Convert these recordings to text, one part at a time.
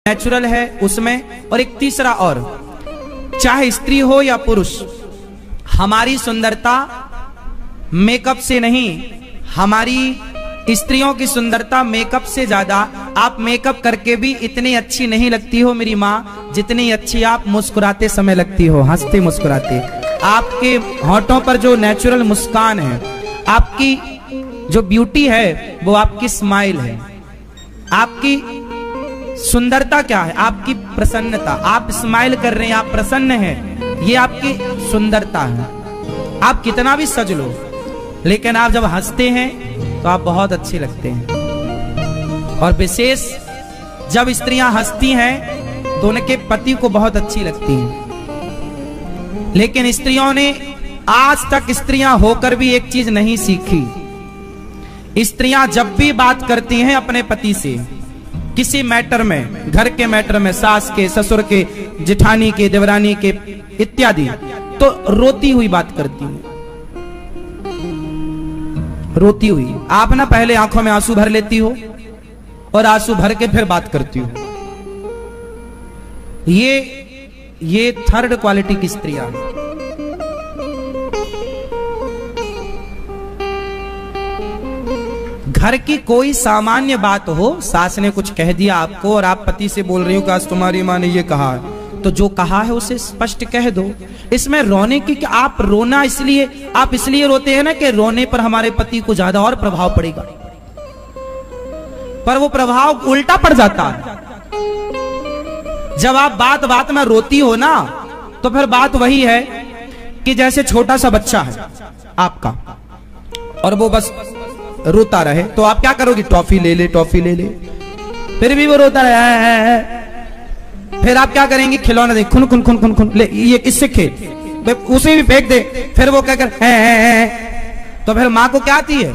Natural है उसमें। और एक तीसरा और, चाहे स्त्री हो या पुरुष, हमारी सुंदरता मेकअप से नहीं, हमारी स्त्रियों की सुंदरता मेकअप से ज्यादा, आप मेकअप करके भी इतनी अच्छी नहीं लगती हो मेरी माँ जितनी अच्छी आप मुस्कुराते समय लगती हो, हंसते मुस्कुराते। आपके होठों पर जो नेचुरल मुस्कान है, आपकी जो ब्यूटी है वो आपकी स्माइल है। आपकी सुंदरता क्या है? आपकी प्रसन्नता। आप स्माइल कर रहे हैं, आप प्रसन्न हैं, ये आपकी सुंदरता है। आप कितना भी सज लो, लेकिन आप जब हंसते हैं तो आप बहुत अच्छे लगते हैं। और विशेष जब स्त्रियां हंसती हैं तो उनके पति को बहुत अच्छी लगती हैं। लेकिन स्त्रियों ने आज तक, स्त्रियां होकर भी एक चीज नहीं सीखी। स्त्रियां जब भी बात करती हैं अपने पति से, किसी मैटर में, घर के मैटर में, सास के, ससुर के, जेठानी के, देवरानी के इत्यादि, तो रोती हुई बात करती है, रोती हुई। आप ना पहले आंखों में आंसू भर लेती हो और आंसू भर के फिर बात करती हो। ये थर्ड क्वालिटी की स्त्रियां हैं। घर की कोई सामान्य बात हो, सास ने कुछ कह दिया आपको और आप पति से बोल रही हो कि आज तुम्हारी माँ ने ये कहा, तो जो कहा है उसे स्पष्ट कह दो। इसमें रोने की, कि आप रोना इसलिए, आप इसलिए रोते हैं ना कि रोने पर हमारे पति को ज्यादा और प्रभाव पड़ेगा, पर वो प्रभाव उल्टा पड़ जाता है। जब आप बात बात में रोती हो ना, तो फिर बात वही है कि जैसे छोटा सा बच्चा है आपका और वो बस रोता रहे, तो आप क्या करोगे? टॉफी ले ले, टॉफी ले ले, फिर भी वो रोता रहे। फिर आप क्या करेंगे? खिलौना दे, खुन खुन खुन खुन खुन ले, ये इससे खेल, उसे भी फेंक दे। फिर वो क्या कर, तो फिर माँ को क्या आती है?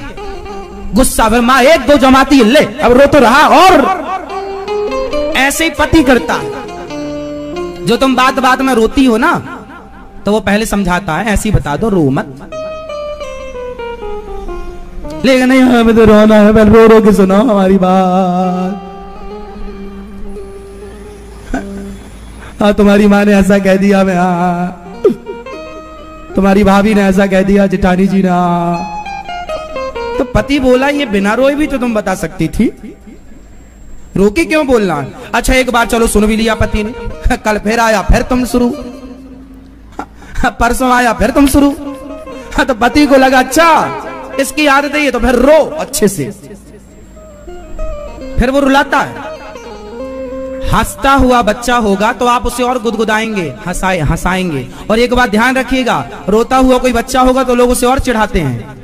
गुस्सा। फिर माँ एक दो जमाती है, ले अब रो तो रहा। और ऐसे ही पति करता है। जो तुम बात बात में रोती हो ना, तो वो पहले समझाता है, ऐसी बता दो, रो मत। लेकिन नहीं, हमें तो रोना है, पहले रो रो के सुनो हमारी बात। हाँ, तुम्हारी माँ ने ऐसा कह दिया, मैं हाँ, तुम्हारी भाभी ने ऐसा कह दिया, जेठानी जी ने। तो पति बोला, ये बिना रोए भी तो तुम बता सकती थी, रो के क्यों बोलना? अच्छा एक बार चलो सुन भी लिया पति ने, कल फिर आया, फिर तुम शुरू, परसों आया, फिर तुम शुरू। तो पति को लगा अच्छा इसकी आदत है ये, तो फिर रो अच्छे से। फिर वो रुलाता है। हंसता हुआ बच्चा होगा तो आप उसे और गुदगुदाएंगे, हंसाएंगे। और एक बात ध्यान रखिएगा, रोता हुआ कोई बच्चा होगा तो लोग उसे और चिढ़ाते हैं,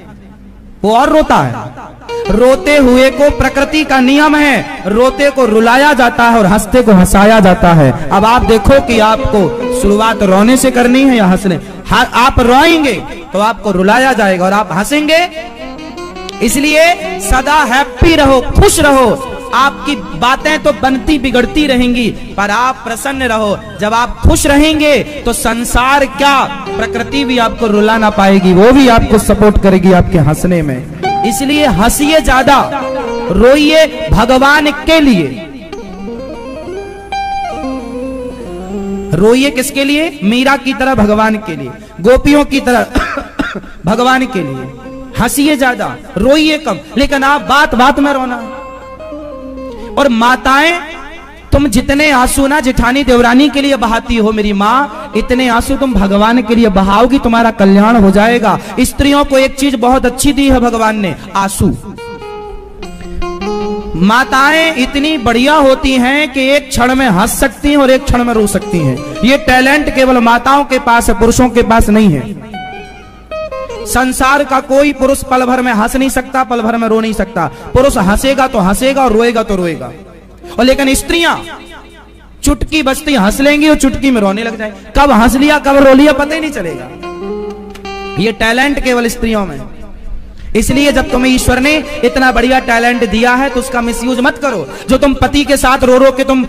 वो और रोता है। रोते हुए को प्रकृति का नियम है, रोते को रुलाया जाता है और हंसते को हंसाया जाता है। अब आप देखो कि आपको शुरुआत रोने से करनी है या हंसने। आप रोएंगे तो आपको रुलाया जाएगा, और आप हंसेंगे। इसलिए सदा हैप्पी रहो, खुश रहो। आपकी बातें तो बनती बिगड़ती रहेंगी, पर आप प्रसन्न रहो। जब आप खुश रहेंगे तो संसार क्या, प्रकृति भी आपको रुला ना पाएगी, वो भी आपको सपोर्ट करेगी आपके हंसने में। इसलिए हंसिए ज्यादा, रोइए भगवान के लिए। रोइए किसके लिए? मीरा की तरह भगवान के लिए, गोपियों की तरह भगवान के लिए। हंसिए ज्यादा, रोइए कम, लेकिन आप बात बात में रोना। और माताएं, तुम जितने आंसू ना जेठानी देवरानी के लिए बहाती हो मेरी माँ, इतने आंसू तुम भगवान के लिए बहाओगी, तुम्हारा कल्याण हो जाएगा। स्त्रियों को एक चीज बहुत अच्छी दी है भगवान ने, आंसू। माताएं इतनी बढ़िया होती हैं कि एक क्षण में हंस सकती हैं और एक क्षण में रो सकती हैं। ये टैलेंट केवल माताओं के पास है, पुरुषों के पास नहीं है। संसार का कोई पुरुष पल भर में हंस नहीं सकता, पल भर में रो नहीं सकता। पुरुष हंसेगा तो हंसेगा और रोएगा तो रोएगा। और लेकिन स्त्रियां चुटकी बजती हंस लेंगी और चुटकी में रोने लग जाए। कब हंस लिया कब रो लिया पता ही नहीं चलेगा। ये टैलेंट केवल स्त्रियों में। इसलिए जब तुम्हें ईश्वर ने इतना बढ़िया टैलेंट दिया है तो उसका मिसयूज मत करो। जो तुम पति के साथ रो रो के तुम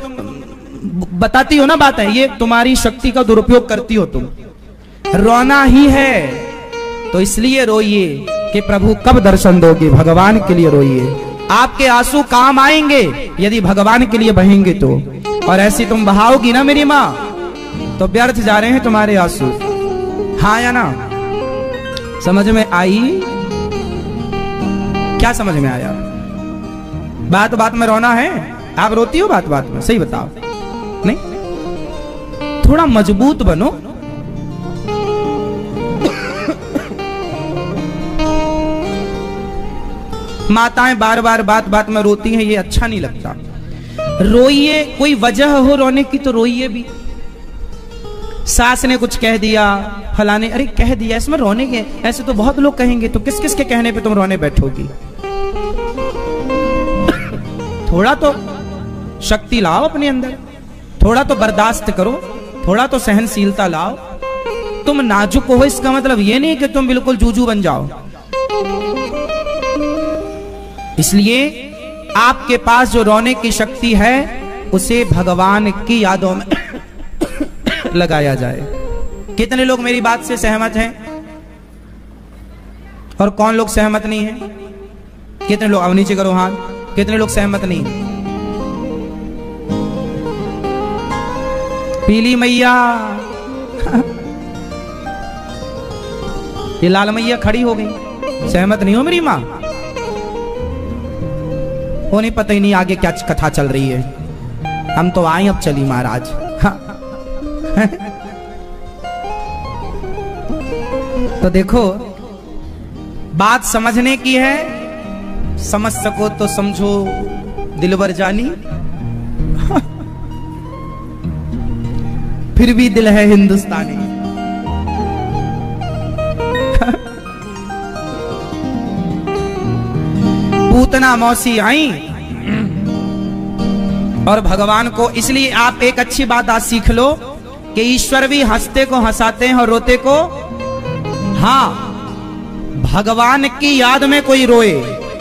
बताती हो ना बातें, ये तुम्हारी शक्ति का दुरुपयोग करती हो तुम। रोना ही है तो इसलिए रोइए कि प्रभु कब दर्शन दोगे, भगवान के लिए रोइए। आपके आंसू काम आएंगे यदि भगवान के लिए बहेंगे तो। और ऐसी तुम बहाओगी ना मेरी माँ, तो व्यर्थ जा रहे हैं तुम्हारे आंसू। हाँ या ना? समझ में आई? क्या समझ में आया? बात बात में रोना है? आप रोती हो बात बात में? सही बताओ। नहीं, थोड़ा मजबूत बनो। माताएं बार बार बात बात में रोती हैं, ये अच्छा नहीं लगता। रोइए, कोई वजह हो रोने की तो रोइए भी। सास ने कुछ कह दिया, फलाने, अरे कह दिया, इसमें रोने के? ऐसे तो बहुत लोग कहेंगे, तो किस किस के कहने पे तुम रोने बैठोगी? थोड़ा तो शक्ति लाओ अपने अंदर, थोड़ा तो बर्दाश्त करो, थोड़ा तो सहनशीलता लाओ। तुम नाजुक हो इसका मतलब ये नहीं कि तुम बिल्कुल जूजू बन जाओ। इसलिए आपके पास जो रोने की शक्ति है उसे भगवान की यादों में लगाया जाए। कितने लोग मेरी बात से सहमत हैं और कौन लोग सहमत नहीं हैं? कितने लोग, अब नीचे करो हाथ, कितने लोग सहमत नहीं? पीली मैया ये लाल मैया खड़ी हो गई, सहमत नहीं हो मेरी मां? वो नहीं, पता ही नहीं आगे क्या कथा चल रही है। हम तो आए, अब चली महाराज। तो देखो, बात समझने की है, समझ सको तो समझो दिलबर जानी, फिर भी दिल है हिंदुस्तानी। पूतना मौसी आई और भगवान को, इसलिए आप एक अच्छी बात आज सीख लो कि ईश्वर भी हंसते को हंसाते हैं और रोते को, हाँ, भगवान की याद में कोई रोए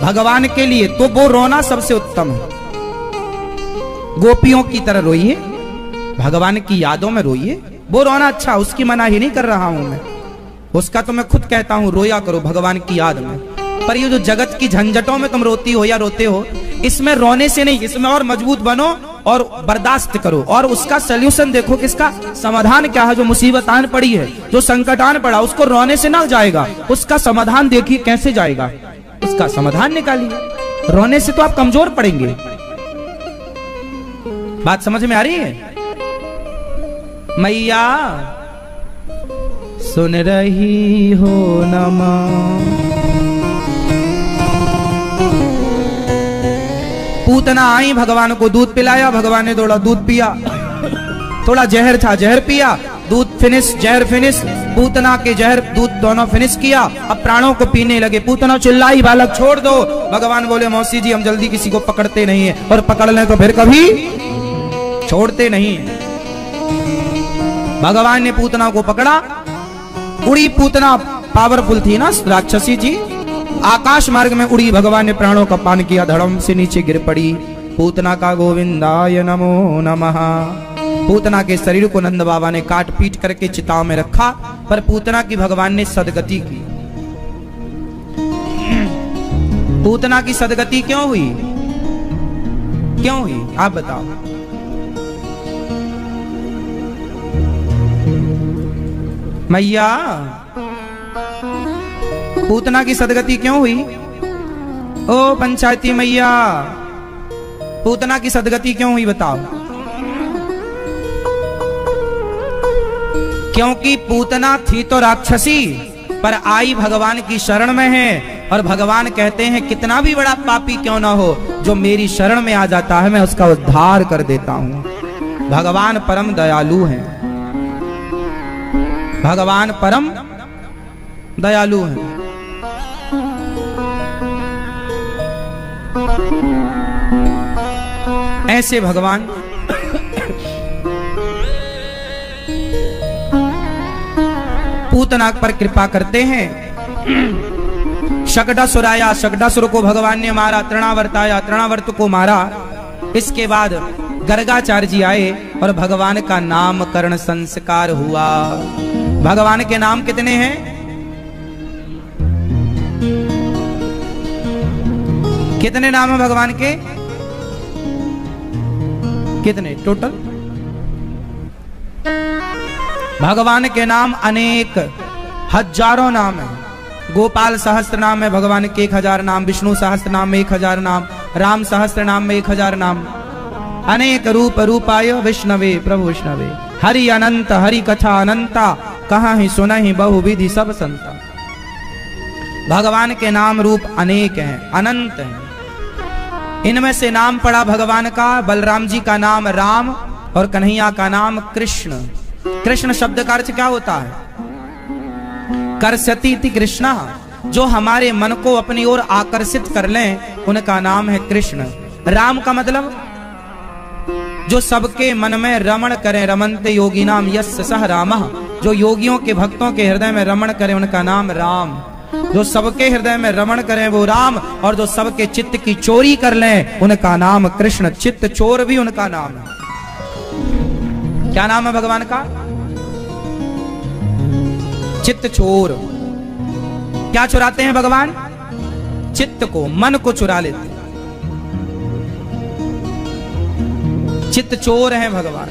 भगवान के लिए तो वो रोना सबसे उत्तम है। गोपियों की तरह रोइए, भगवान की यादों में रोइए, वो रोना अच्छा, उसकी मनाही नहीं कर रहा हूं मैं, उसका तो मैं खुद कहता हूं रोया करो भगवान की याद में। पर ये जो जगत की झंझटों में तुम रोती हो या रोते हो, इसमें रोने से नहीं, इसमें और मजबूत बनो और बर्दाश्त करो और उसका सल्यूशन देखो, किसका समाधान क्या है। जो मुसीबत आन पड़ी है, जो संकट आन पड़ा, उसको रोने से ना जाएगा, उसका समाधान देखिए कैसे जाएगा, उसका समाधान निकालिए। रोने से तो आप कमजोर पड़ेंगे। बात समझ में आ रही है? मैया सुन रही हो न मां? पूतना आई, भगवान को दूध पिलाया, भगवान ने थोड़ा दूध पिया, थोड़ा जहर था जहर पिया, दूध फिनिश जहर फिनिश, पूतना के जहर दूध दोनों फिनिश किया, अब प्राणों को पीने लगे। पूतना चिल्लाई, बालक छोड़ दो। भगवान बोले मौसी जी हम जल्दी किसी को पकड़ते नहीं है, और पकड़ लें तो फिर कभी छोड़ते नहीं। भगवान ने पूतना को पकड़ा, उड़ी पूतना, पावरफुल थी ना राक्षसी जी, आकाश मार्ग में उड़ी, भगवान ने प्राणों का पान किया, धड़म से नीचे गिर पड़ी। पूतना का गोविंदाय नमो नमः। पूतना के शरीर को नंद बाबा ने काट पीट करके चिताओं में रखा, पर पूतना की भगवान ने सदगति की। पूतना की सदगति क्यों हुई? क्यों हुई आप बताओ? मैया पूतना की सदगति क्यों हुई? ओ पंचायती मैया, पूतना की सदगति क्यों हुई बताओ? क्योंकि पूतना थी तो राक्षसी, पर आई भगवान की शरण में है, और भगवान कहते हैं कितना भी बड़ा पापी क्यों ना हो, जो मेरी शरण में आ जाता है मैं उसका उद्धार कर देता हूं। भगवान परम दयालु हैं, भगवान परम दयालु हैं। ऐसे भगवान पूतना पर कृपा करते हैं। शकटासुर आया, शकटासुर को भगवान ने मारा, तृणावर्त आया, तृणावर्त को मारा। इसके बाद गर्गाचार्य जी आए और भगवान का नामकरण संस्कार हुआ। भगवान के नाम कितने हैं? कितने नाम है भगवान के? कितने टोटल? भगवान के नाम अनेक, हजारों नाम है। गोपाल सहस्त्र नाम है भगवान के 1000 नाम, विष्णु सहस्त्र नाम में 1000 नाम, राम सहस्त्र नाम में 1000 नाम। अनेक रूप रूपाय विष्णवे प्रभु विष्णवे, हरि अनंत हरि कथा अनंता, कहाँ ही सुना ही बहुविधि सब संता। भगवान के नाम रूप अनेक हैं, अनंत हैं। इनमें से नाम पड़ा भगवान का, बलराम जी का नाम राम और कन्हैया का नाम कृष्ण। कृष्ण शब्द का अर्थ क्या होता है? कर्षति इति कृष्णा, जो हमारे मन को अपनी ओर आकर्षित कर लें उनका नाम है कृष्ण। राम का मतलब जो सबके मन में रमण करें, रमन्ते योगी नाम यस्य सह रामः, जो योगियों के भक्तों के हृदय में रमण करें उनका नाम राम। जो सबके हृदय में रमण करें वो राम, और जो सबके चित्त की चोरी कर लें उनका नाम कृष्ण। चित्त चोर भी उनका नाम है। क्या नाम है भगवान का? चित्त चोर। क्या चुराते हैं भगवान? चित्त को, मन को चुरा लेते हैं। चित्त चोर हैं भगवान।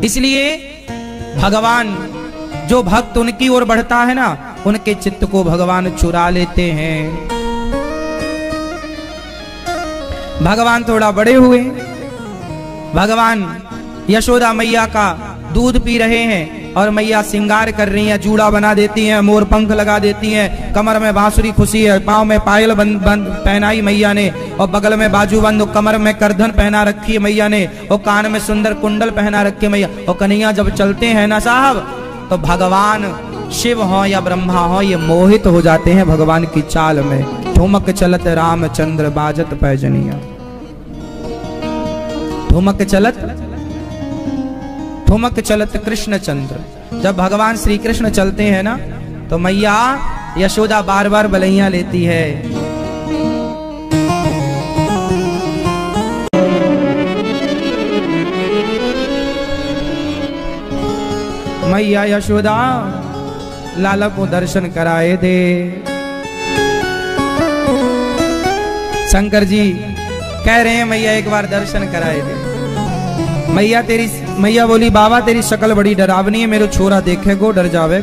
इसलिए भगवान, जो भक्त उनकी ओर बढ़ता है ना, उनके चित्त को भगवान चुरा लेते हैं। भगवान थोड़ा बड़े हुए, भगवान यशोदा मैया का दूध पी रहे हैं और मैया श्रृंगार कर रही हैं, जूड़ा बना देती हैं, मोर पंख लगा देती हैं, कमर में बांसुरी खुशी है, पांव में पायल बंद पहनाई मैया ने, और बगल में बाजूबंद, कमर में करधन पहना रखी है मैया ने, और कान में सुंदर कुंडल पहना रखी है मैया। और कन्हैया जब चलते हैं ना साहब, तो भगवान शिव हो या ब्रह्मा हो, ये मोहित हो जाते हैं भगवान की चाल में। ठुमक चलत रामचंद्र बाजत पैजनिया, ठुमक चलत कृष्ण चंद्र। जब भगवान श्री कृष्ण चलते हैं ना, तो मैया यशोदा बार बार बलैया लेती है। मैया यशोदा लाला को दर्शन कराए दे। शंकर जी कह रहे हैं मैया एक बार दर्शन कराए दे। मैया बोली बाबा तेरी शक्ल बड़ी डरावनी है, मेरे छोरा देखे को डर जावे,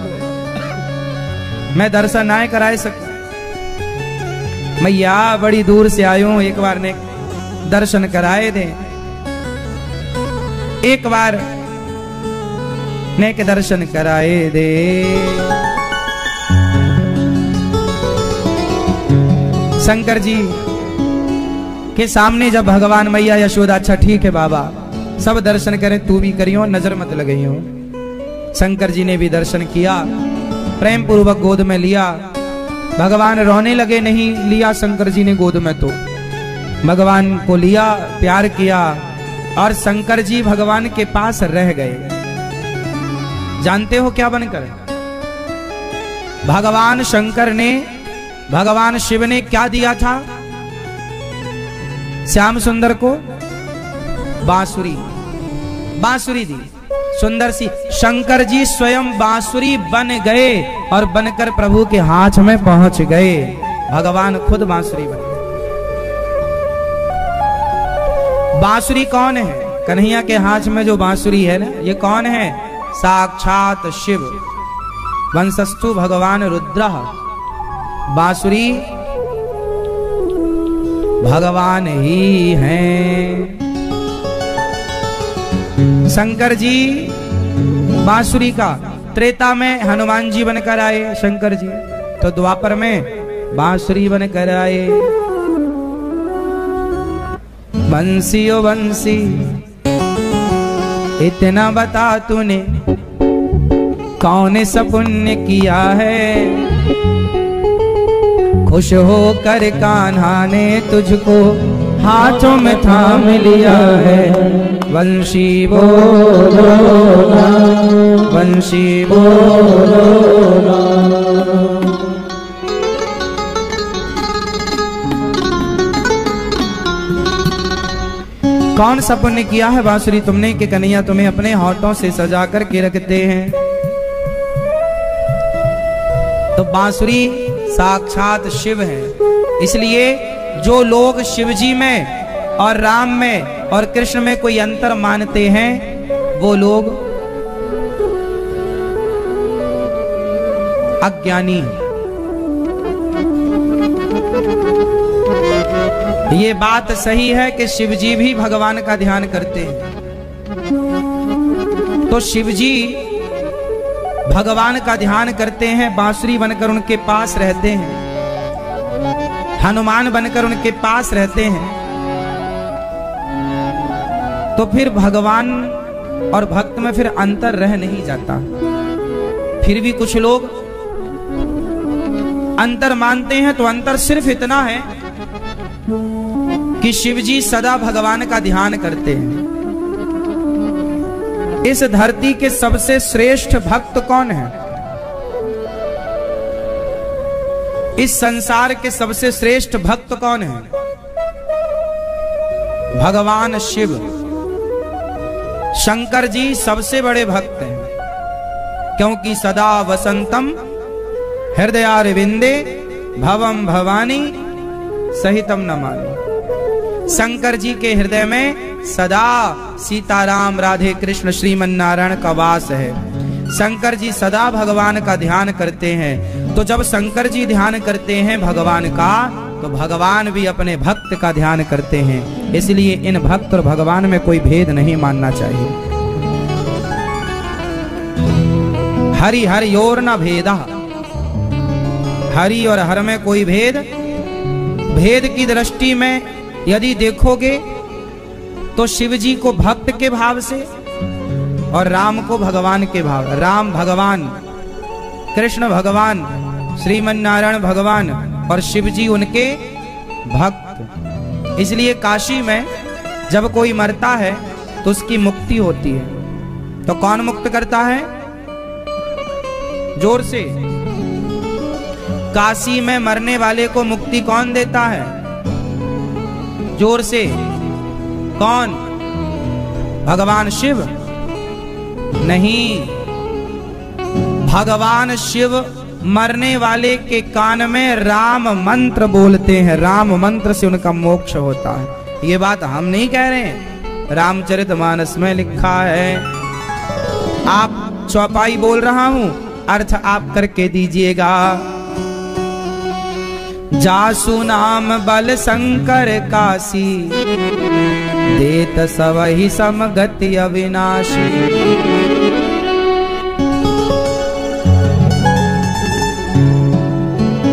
मैं दर्शन ना कराए सकता। मैया बड़ी दूर से आयो हूं, एक बार ने दर्शन कराए दे, एक बार ने के दर्शन कराए दे। शंकर जी के सामने जब भगवान मैया यशोदा, अच्छा ठीक है बाबा सब दर्शन करें, तू भी करियो, नजर मत लगाइयो। शंकर जी ने भी दर्शन किया, प्रेम पूर्वक गोद में लिया। भगवान रोने लगे, नहीं लिया शंकर जी ने गोद में, तो भगवान को लिया, प्यार किया, और शंकर जी भगवान के पास रह गए। जानते हो क्या बनकर? भगवान शंकर ने, भगवान शिव ने क्या दिया था श्याम सुंदर को? बांसुरी, बांसुरी दी सुंदर सी। शंकर जी स्वयं बांसुरी बन गए और बनकर प्रभु के हाथ में पहुंच गए। भगवान खुद बांसुरी बन गए। बांसुरी कौन है? कन्हैया के हाथ में जो बांसुरी है ना, ये कौन है? साक्षात शिव, वंशस्तु भगवान रुद्रः। बांसुरी भगवान ही हैं। शंकर जी बांसुरी का, त्रेता में हनुमान जी बनकर आए शंकर जी, तो द्वापर में बांसुरी बनकर आए। बंसी ओ बंसी इतना बता तूने कौन सा पुण्य किया है, खुश होकर कान्हा ने तुझको हाथों में थाम लिया है। वंशी बोलो ना, वंशी बोलो ना। कौन सा पुण्य किया है बांसुरी तुमने कि कन्हैया तुम्हें अपने होठों से सजा कर के रखते हैं। तो बांसुरी साक्षात शिव है। इसलिए जो लोग शिव जी में और राम में और कृष्ण में कोई अंतर मानते हैं, वो लोग अज्ञानी। ये बात सही है कि शिवजी भी भगवान का ध्यान करते हैं, तो शिवजी भगवान का ध्यान करते हैं, बांसुरी बनकर उनके पास रहते हैं, हनुमान बनकर उनके पास रहते हैं, तो फिर भगवान और भक्त में फिर अंतर रह नहीं जाता। फिर भी कुछ लोग अंतर मानते हैं, तो अंतर सिर्फ इतना है कि शिवजी सदा भगवान का ध्यान करते हैं। इस धरती के सबसे श्रेष्ठ भक्त कौन है? इस संसार के सबसे श्रेष्ठ भक्त कौन है? भगवान शिव। शंकर जी सबसे बड़े भक्त हैं, क्योंकि सदा वसंतम हृदयारविंदे भवम भवानी सहितम नमामि। शंकर जी के हृदय में सदा सीताराम राधे कृष्ण श्रीमन नारायण का वास है। शंकर जी सदा भगवान का ध्यान करते हैं। तो जब शंकर जी ध्यान करते हैं भगवान का, तो भगवान भी अपने भक्त का ध्यान करते हैं। इसलिए इन भक्त और भगवान में कोई भेद नहीं मानना चाहिए। हरि हरि और न भेदा, हरि और हर में कोई भेद, भेद की दृष्टि में यदि देखोगे तो शिव जी को भक्त के भाव से और राम को भगवान के भाव, राम भगवान, कृष्ण भगवान, श्रीमन नारायण भगवान और शिव जी उनके भक्त। इसलिए काशी में जब कोई मरता है तो उसकी मुक्ति होती है। तो कौन मुक्त करता है? जोर से। काशी में मरने वाले को मुक्ति कौन देता है? जोर से। कौन? भगवान शिव? नहीं, भगवान शिव मरने वाले के कान में राम मंत्र बोलते हैं, राम मंत्र से उनका मोक्ष होता है। ये बात हम नहीं कह रहे हैं, रामचरितमानस में लिखा है। आप चौपाई बोल रहा हूं, अर्थ आप करके दीजिएगा। जासु नाम बल शंकर काशी, देत सबहि समगति अविनाशी।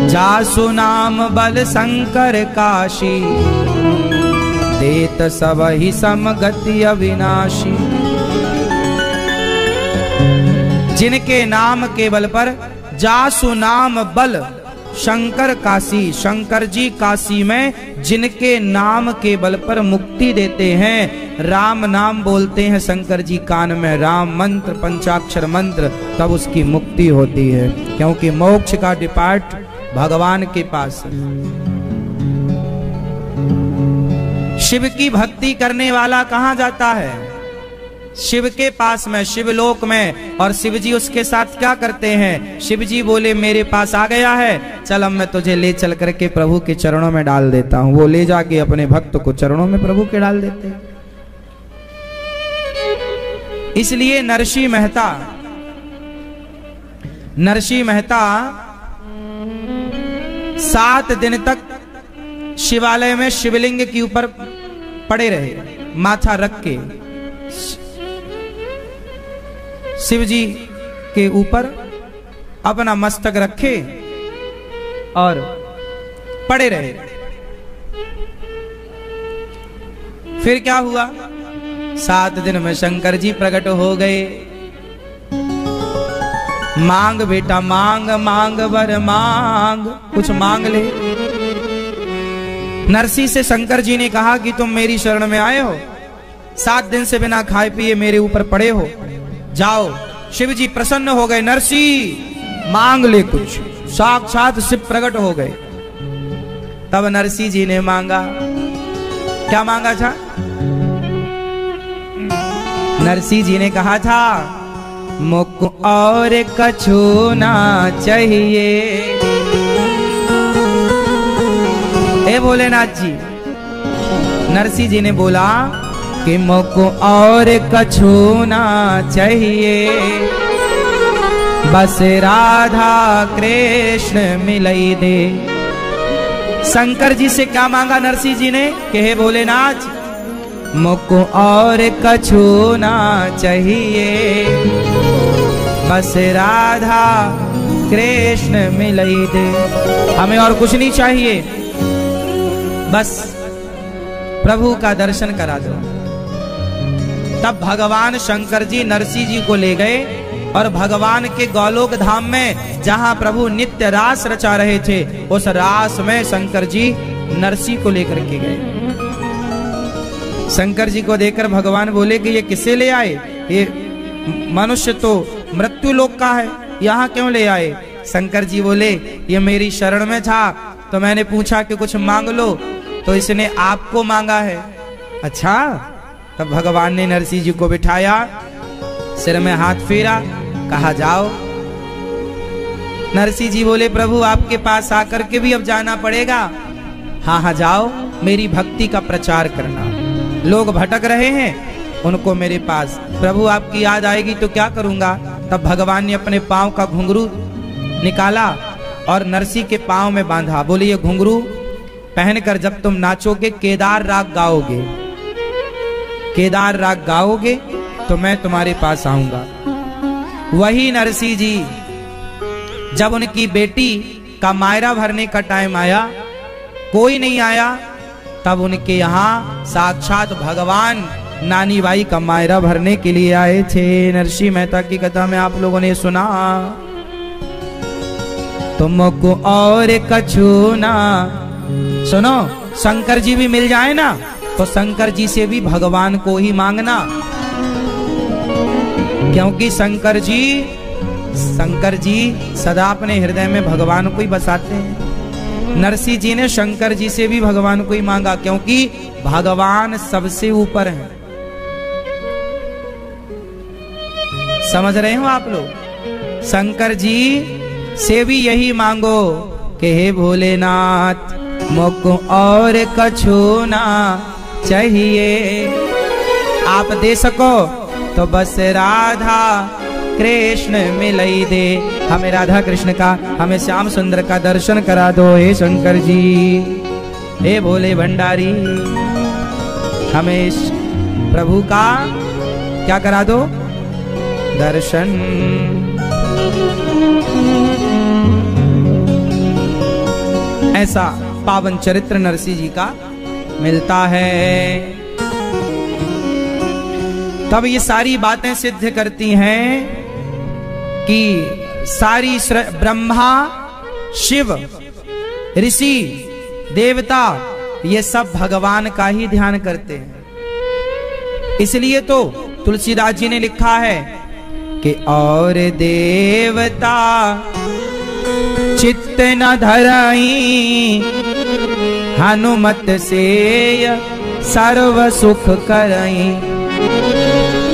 जासु नाम बल शंकर काशी, देत सबहि समगति अविनाशी। जिनके नाम के बल पर, जासु नाम बल शंकर काशी, शंकर जी काशी में जिनके नाम के बल पर मुक्ति देते हैं, राम नाम बोलते हैं शंकर जी कान में, राम मंत्र, पंचाक्षर मंत्र, तब उसकी मुक्ति होती है। क्योंकि मोक्ष का डिपार्ट भगवान के पास है। शिव की भक्ति करने वाला कहां जाता है? शिव के पास में, शिवलोक में। और शिव जी उसके साथ क्या करते हैं? शिव जी बोले मेरे पास आ गया है, चल अब मैं तुझे ले चल करके प्रभु के चरणों में डाल देता हूं। वो ले जाके अपने भक्त को चरणों में प्रभु के डाल देते हैं। इसलिए नरसिंह मेहता 7 दिन तक शिवालय में शिवलिंग के ऊपर पड़े रहे, माथा रख के शिव जी के ऊपर अपना मस्तक रखे और पड़े रहे। फिर क्या हुआ? 7 दिन में शंकर जी प्रकट हो गए। मांग बेटा मांग, मांग वर मांग, कुछ मांग ले। नरसिंह से शंकर जी ने कहा कि तुम मेरी शरण में आए हो, 7 दिन से बिना खाए पिए मेरे ऊपर पड़े हो, जाओ। शिव जी प्रसन्न हो गए, नरसिंह मांग ले कुछ। साक्षात शिव प्रकट हो गए। तब नरसिंह जी ने मांगा, क्या मांगा था? नरसिंह जी ने कहा था, मुख और कछु ना चाहिए। हे भोलेनाथ जी, नरसिंह जी ने बोला कि मुझको और कछु ना चाहिए, बस राधा कृष्ण मिलई दे। शंकर जी से क्या मांगा नरसिंह जी ने कि हे भोलेनाथ, मुझको और कछु ना चाहिए, बस राधा कृष्ण मिलई दे। हमें और कुछ नहीं चाहिए, बस प्रभु का दर्शन करा दो। तब भगवान शंकर जी नरसिंह जी को ले गए और भगवान के गोलोक धाम में जहां प्रभु नित्य रास रचा रहे थे, उस रास में शंकर जी नरसिंह को लेकर के गए। शंकर जी को देखकर भगवान बोले कि ये किसे ले आए? ये मनुष्य तो मृत्यु लोक का है, यहाँ क्यों ले आए? शंकर जी बोले ये मेरी शरण में था तो मैंने पूछा कि कुछ मांग लो, तो इसने आपको मांगा है। अच्छा। तब भगवान ने नरसिंह जी को बिठाया, सिर में हाथ फेरा, कहा जाओ। नरसिंह जी बोले प्रभु आपके पास आकर के भी अब जाना पड़ेगा। हाँ हाँ जाओ, मेरी भक्ति का प्रचार करना। लोग भटक रहे हैं, उनको मेरे पास, प्रभु आपकी याद आएगी तो क्या करूंगा। तब भगवान ने अपने पांव का घुंघरू निकाला और नरसिंह के पांव में बांधा। बोले ये घुंघरू पहनकर जब तुम नाचोगे, केदार राग गाओगे, केदार राग गाओगे तो मैं तुम्हारे पास आऊंगा। वही नरसिंह जी जब उनकी बेटी का मायरा भरने का टाइम आया, कोई नहीं आया, तब उनके यहाँ साक्षात भगवान नानी बाई का मायरा भरने के लिए आए थे। नरसिंह मेहता की कथा में आप लोगों ने सुना, तुमको और कछु ना। सुनो, शंकर जी भी मिल जाए ना तो शंकर जी से भी भगवान को ही मांगना, क्योंकि शंकर जी सदा अपने हृदय में भगवान को ही बसाते हैं। नरसिंह जी ने शंकर जी से भी भगवान को ही मांगा, क्योंकि भगवान सबसे ऊपर है। समझ रहे हो आप लोग? शंकर जी से भी यही मांगो कि हे भोलेनाथ, मुझको और कछु ना चाहिए, आप दे सको तो बस राधा कृष्ण मिलई दे। हमें राधा कृष्ण का, हमें श्याम सुंदर का दर्शन करा दो हे शंकर जी, हे भोले भंडारी। हमें प्रभु का क्या करा दो? दर्शन। ऐसा पावन चरित्र नरसिंह जी का मिलता है। तब ये सारी बातें सिद्ध करती हैं कि सारी ब्रह्मा, शिव, ऋषि, देवता ये सब भगवान का ही ध्यान करते हैं। इसलिए तो तुलसीदास जी ने लिखा है कि और देवता चित्त न धरई, हनुमत से सर्व सुख करई।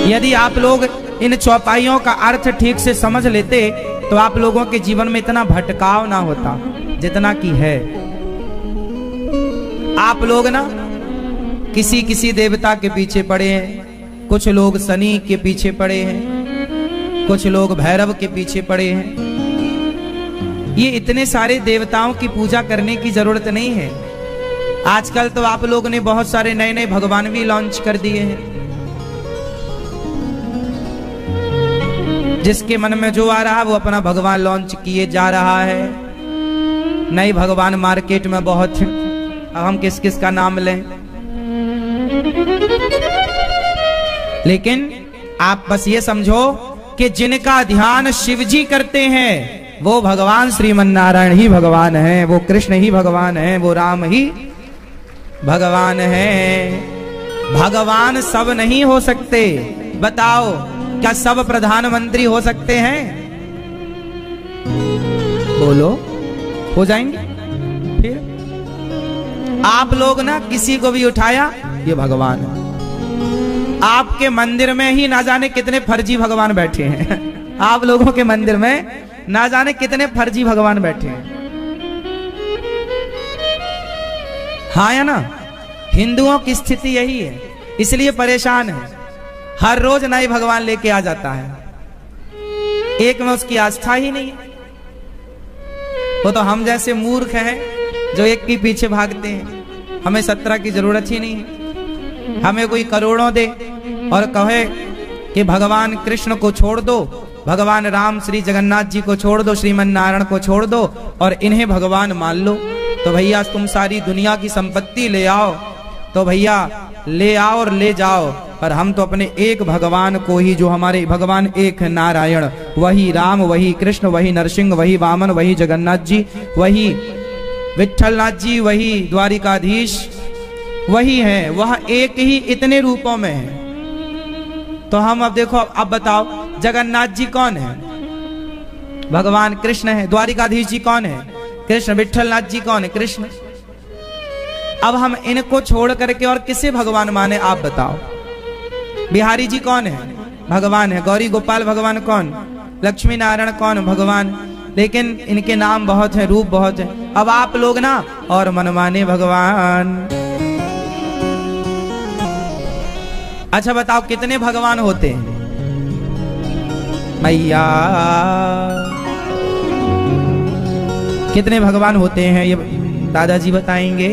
यदि आप लोग इन चौपाइयों का अर्थ ठीक से समझ लेते तो आप लोगों के जीवन में इतना भटकाव ना होता जितना कि है। आप लोग ना किसी किसी देवता के पीछे पड़े हैं, कुछ लोग शनि के पीछे पड़े हैं, कुछ लोग भैरव के पीछे पड़े हैं। ये इतने सारे देवताओं की पूजा करने की जरूरत नहीं है। आजकल तो आप लोगों ने बहुत सारे नए नए भगवान भी लॉन्च कर दिए हैं। जिसके मन में जो आ रहा है वो अपना भगवान लॉन्च किए जा रहा है। नए भगवान मार्केट में बहुत हैं। अब हम किस किस का नाम लें? लेकिन आप बस ये समझो कि जिनका ध्यान शिव जी करते हैं वो भगवान श्रीमन नारायण ही भगवान है, वो कृष्ण ही भगवान है, वो राम ही भगवान है। भगवान सब नहीं हो सकते। बताओ क्या सब प्रधानमंत्री हो सकते हैं? बोलो, हो जाएंगे? फिर आप लोग ना किसी को भी उठाया ये भगवान है। आपके मंदिर में ही ना जाने कितने फर्जी भगवान बैठे हैं। आप लोगों के मंदिर में ना जाने कितने फर्जी भगवान बैठे हैं। हाँ या ना? हिंदुओं की स्थिति यही है, इसलिए परेशान है। हर रोज नए भगवान लेके आ जाता है, एक में उसकी आस्था ही नहीं है। वो तो हम जैसे मूर्ख हैं जो एक के पीछे भागते हैं। हमें 17 की जरूरत ही नहीं है। हमें कोई करोड़ों दे और कहे कि भगवान कृष्ण को छोड़ दो, भगवान राम श्री जगन्नाथ जी को छोड़ दो, श्रीमन नारायण को छोड़ दो और इन्हें भगवान मान लो, तो भैया तुम सारी दुनिया की संपत्ति ले आओ, तो भैया ले आओ और ले जाओ, पर हम तो अपने एक भगवान को ही, जो हमारे भगवान एक नारायण, वही राम, वही कृष्ण, वही नरसिंह, वही वामन, वही जगन्नाथ जी, वही विठलनाथ जी, वही द्वारिकाधीश, वही है, वह एक ही इतने रूपों में है। तो हम अब देखो, अब बताओ जगन्नाथ जी कौन है? भगवान कृष्ण है। द्वारिकाधीश जी कौन है? कृष्ण। विठलनाथ जी कौन है? कृष्ण। अब हम इनको छोड़ करके और किसे भगवान माने, आप बताओ। बिहारी जी कौन है? भगवान है। गौरी गोपाल भगवान कौन? लक्ष्मी नारायण कौन? भगवान। लेकिन इनके नाम बहुत है, रूप बहुत है। अब आप लोग ना और मनमाने भगवान। अच्छा बताओ कितने भगवान होते हैं? मैया कितने भगवान होते हैं ये दादाजी बताएंगे।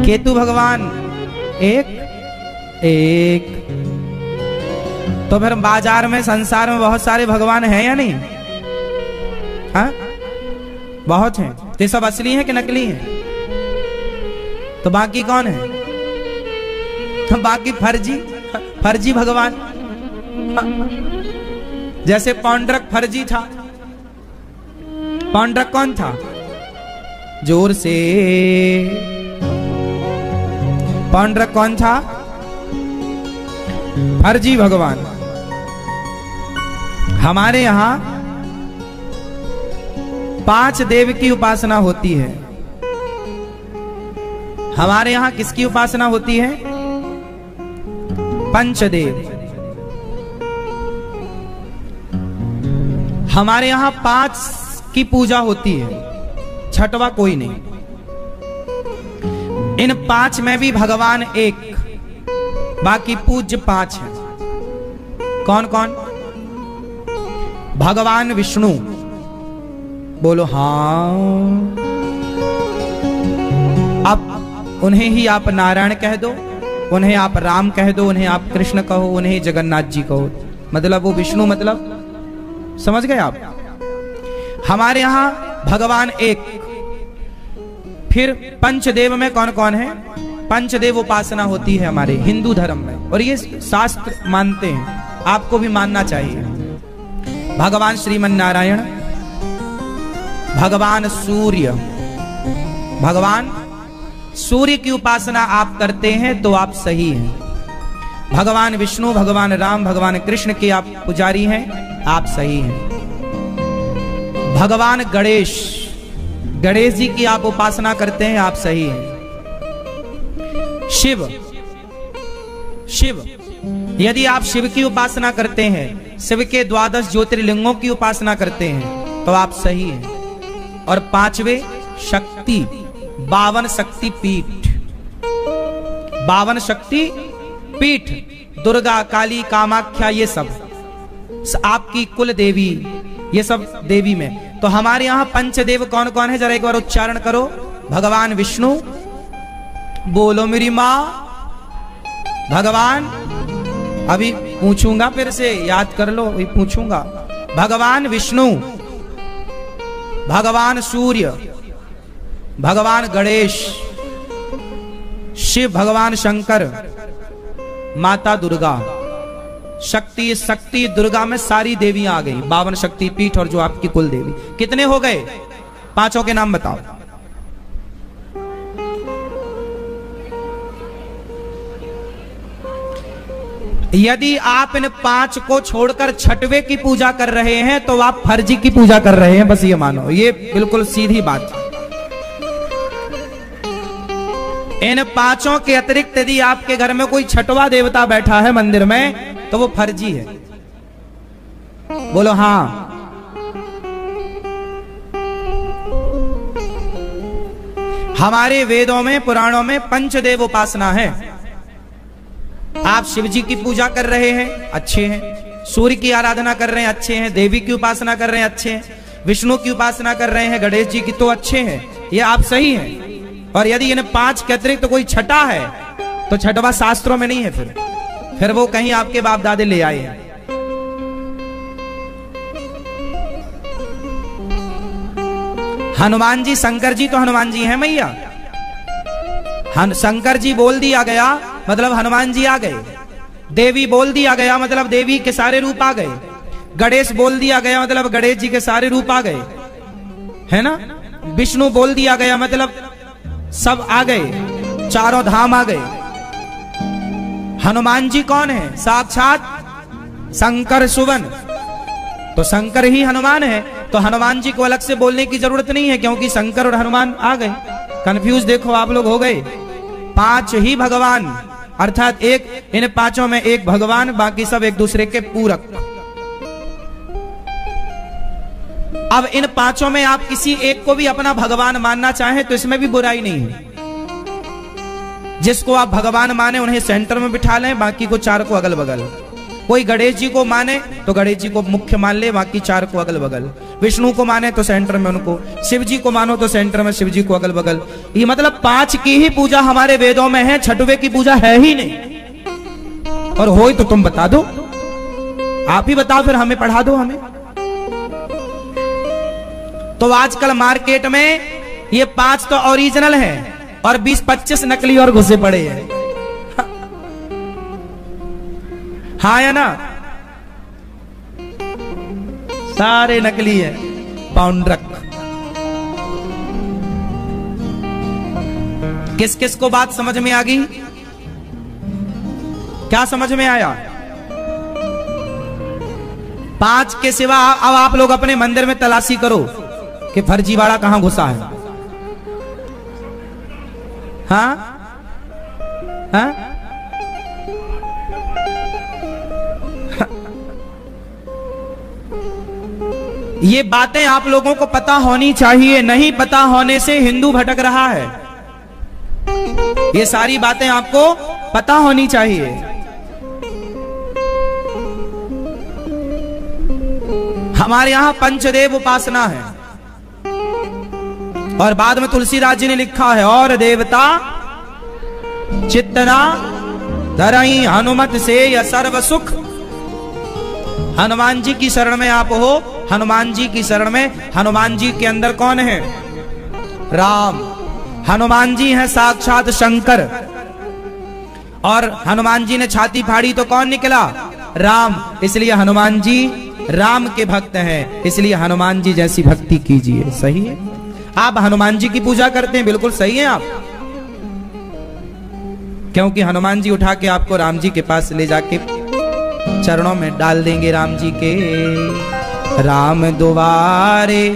केतु भगवान एक एक। तो फिर बाजार में, संसार में बहुत सारे भगवान हैं या नहीं? हाँ बहुत हैं। तो ये सब असली हैं कि नकली हैं? तो बाकी कौन है? तो बाकी फर्जी भगवान। जैसे पौंड्रक फर्जी था। पौंड्रक कौन था? जोर से पौंड्रक कौन था? फर्जी भगवान। हमारे यहां 5 देव की उपासना होती है। हमारे यहां किसकी उपासना होती है? पंचदेव। हमारे यहां 5 की पूजा होती है, छठवा कोई नहीं। इन 5 में भी भगवान एक, बाकी पूज्य 5 हैं। कौन कौन? भगवान विष्णु, बोलो हाँ। अब उन्हें ही आप नारायण कह दो, उन्हें आप राम कह दो, उन्हें आप कृष्ण कहो, उन्हें जगन्नाथ जी कहो, मतलब वो विष्णु, मतलब समझ गए आप? हमारे यहां भगवान एक। फिर पंचदेव में कौन कौन है? पंचदेव उपासना होती है हमारे हिंदू धर्म में, और ये शास्त्र मानते हैं, आपको भी मानना चाहिए। भगवान श्रीमन नारायण, भगवान सूर्य। भगवान सूर्य की उपासना आप करते हैं तो आप सही हैं। भगवान विष्णु, भगवान राम, भगवान कृष्ण के आप पुजारी हैं, आप सही हैं। भगवान गणेश, गणेश जी की आप उपासना करते हैं, आप सही हैं। शिव, शिव, यदि आप शिव की उपासना करते हैं, शिव के 12 ज्योतिर्लिंगों की उपासना करते हैं, तो आप सही हैं। और 5वें शक्ति, 52 शक्ति पीठ। 52 शक्ति पीठ, दुर्गा, काली, कामाख्या, ये सब आपकी कुल देवी, ये सब देवी में। तो हमारे यहां पंचदेव कौन कौन है? जरा एक बार उच्चारण करो। भगवान विष्णु, बोलो मेरी मां। भगवान, अभी पूछूंगा, फिर से याद कर लो, अभी पूछूंगा। भगवान विष्णु, भगवान सूर्य, भगवान गणेश, शिव भगवान शंकर, माता दुर्गा। शक्ति, शक्ति दुर्गा में सारी देवियां आ गई, 52 शक्ति पीठ, और जो आपकी कुल देवी। कितने हो गए? 5 के नाम बताओ। यदि आप इन 5 को छोड़कर 6वें की पूजा कर रहे हैं तो आप फर्जी की पूजा कर रहे हैं, बस ये मानो, ये बिल्कुल सीधी बात। इन 5 के अतिरिक्त यदि आपके घर में कोई 6वां देवता बैठा है मंदिर में, तो वो फर्जी है, बोलो हाँ। हमारे वेदों में, पुराणों में पंचदेव उपासना है। आप शिव जी की पूजा कर रहे हैं, अच्छे हैं। सूर्य की आराधना कर रहे हैं, अच्छे हैं। देवी की उपासना कर रहे हैं, अच्छे हैं। विष्णु की उपासना कर रहे हैं, गणेश जी की, तो अच्छे हैं, ये आप सही हैं। और यदि इन्हें 5 के अतिरिक्त तो कोई छठा है तो छठवा शास्त्रों में नहीं है, फिर वो कहीं आपके बाप दादे ले आए हैं। हनुमान जी, शंकर जी तो हनुमान जी हैं मैया। शंकर जी बोल दिया गया मतलब हनुमान जी आ गए। देवी बोल दिया गया मतलब देवी के सारे रूप आ गए। गणेश बोल दिया गया मतलब गणेश जी के सारे रूप आ गए, है ना। विष्णु बोल दिया गया मतलब सब आ गए, चारों धाम आ गए। हनुमान जी कौन है? साक्षात शंकर सुवन, तो शंकर ही हनुमान है। तो हनुमान जी को अलग से बोलने की जरूरत नहीं है, क्योंकि शंकर और हनुमान आ गए। कंफ्यूज देखो आप लोग हो गए। 5 ही भगवान, अर्थात एक, इन 5 में एक भगवान, बाकी सब एक दूसरे के पूरक। अब इन 5 में आप किसी एक को भी अपना भगवान मानना चाहें तो इसमें भी बुराई नहीं है। जिसको आप भगवान माने उन्हें सेंटर में बिठा लें, बाकी को 4 को अगल बगल। कोई गणेश जी को माने तो गणेश जी को मुख्य मान ले, बाकी 4 को अगल बगल। विष्णु को माने तो सेंटर में उनको, शिव जी को मानो तो सेंटर में शिव जी को अगल बगल। ये मतलब 5 की ही पूजा हमारे वेदों में है, छठवे की पूजा है ही नहीं। और हो तो तुम बता दो, आप ही बताओ, फिर हमें पढ़ा दो हमें। तो आजकल मार्केट में ये 5 तो ओरिजिनल है और 20-25 नकली और घुसे पड़े हैं। हाँ या ना, सारे नकली है, पाउंडरक। किस किस को बात समझ में आ गई? क्या समझ में आया? 5 के सिवा अब आप लोग अपने मंदिर में तलाशी करो कि फर्जीवाड़ा कहां घुसा है। हाँ हाँ, ये बातें आप लोगों को पता होनी चाहिए। नहीं पता होने से हिंदू भटक रहा है। ये सारी बातें आपको पता होनी चाहिए। हमारे यहां पंचदेव उपासना है, और बाद में तुलसीदास जी ने लिखा है, और देवता चित्तना धरई हनुमत से या सर्व सुख। हनुमान जी की शरण में आप हो। हनुमान जी की शरण में, हनुमान जी के अंदर कौन है? राम। हनुमान जी हैं साक्षात शंकर, और हनुमान जी ने छाती फाड़ी तो कौन निकला? राम। इसलिए हनुमान जी राम के भक्त हैं, इसलिए हनुमान जी जैसी भक्ति कीजिए। सही है, आप हनुमान जी की पूजा करते हैं, बिल्कुल सही है आप, क्योंकि हनुमान जी उठा के आपको राम जी के पास ले जाके चरणों में डाल देंगे। राम जी के राम दुआरे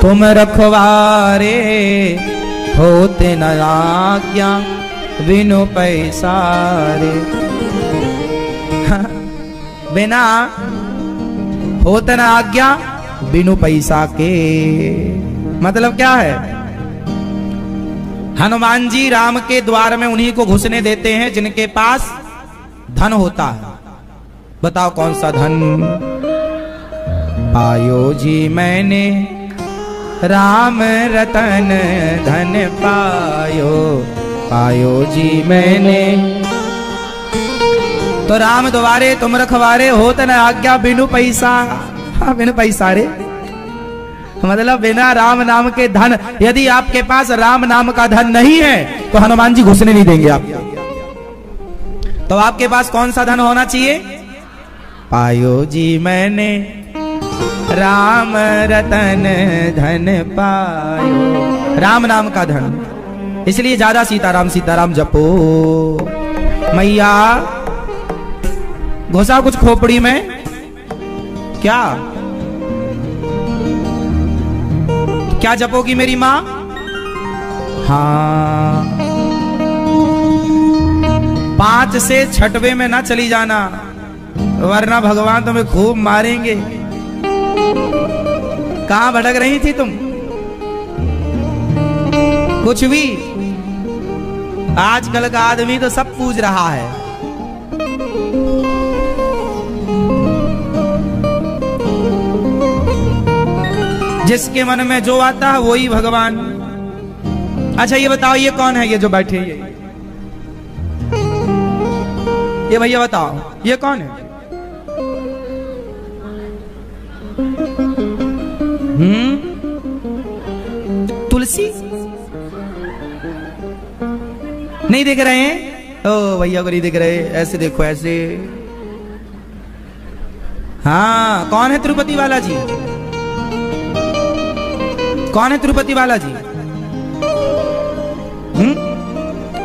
तुम रखवारे, होते न आज्ञा बिनु पैसारे। बिना होते न आज्ञा बिनु पैसा के, मतलब क्या है? हनुमान जी राम के द्वार में उन्हीं को घुसने देते हैं जिनके पास धन होता है। बताओ कौन सा धन? पायो जी मैंने राम रतन धन पायो, पायो जी मैंने। तो राम द्वारे तुम रखवारे, होत न आज्ञा बिनु पैसा। हाँ, बिनु पैसा रे, मतलब बिना राम नाम के धन। यदि आपके पास राम नाम का धन नहीं है तो हनुमान जी घुसने नहीं देंगे आपको। तो आपके पास कौन सा धन होना चाहिए? पायो जी मैंने राम रतन धन पायो, राम नाम का धन। इसलिए ज्यादा सीताराम सीताराम जपो। मैया घुसा कुछ खोपड़ी में क्या? क्या जपोगी मेरी माँ? हाँ, 5 से छठवे में ना चली जाना, वरना भगवान तुम्हें खूब मारेंगे। कहां भटक रही थी तुम? कुछ भी। आजकल का आदमी तो सब पूछ रहा है। जिसके मन में जो आता है वही भगवान। अच्छा ये बताओ, ये कौन है ये जो बैठे? ये भैया बताओ, ये कौन है? तुलसी नहीं देख रहे हैं? ओ भैया को नहीं देख रहे, ऐसे देखो ऐसे। हाँ, कौन है तिरुपति बालाजी? कौन है तिरुपति बालाजी?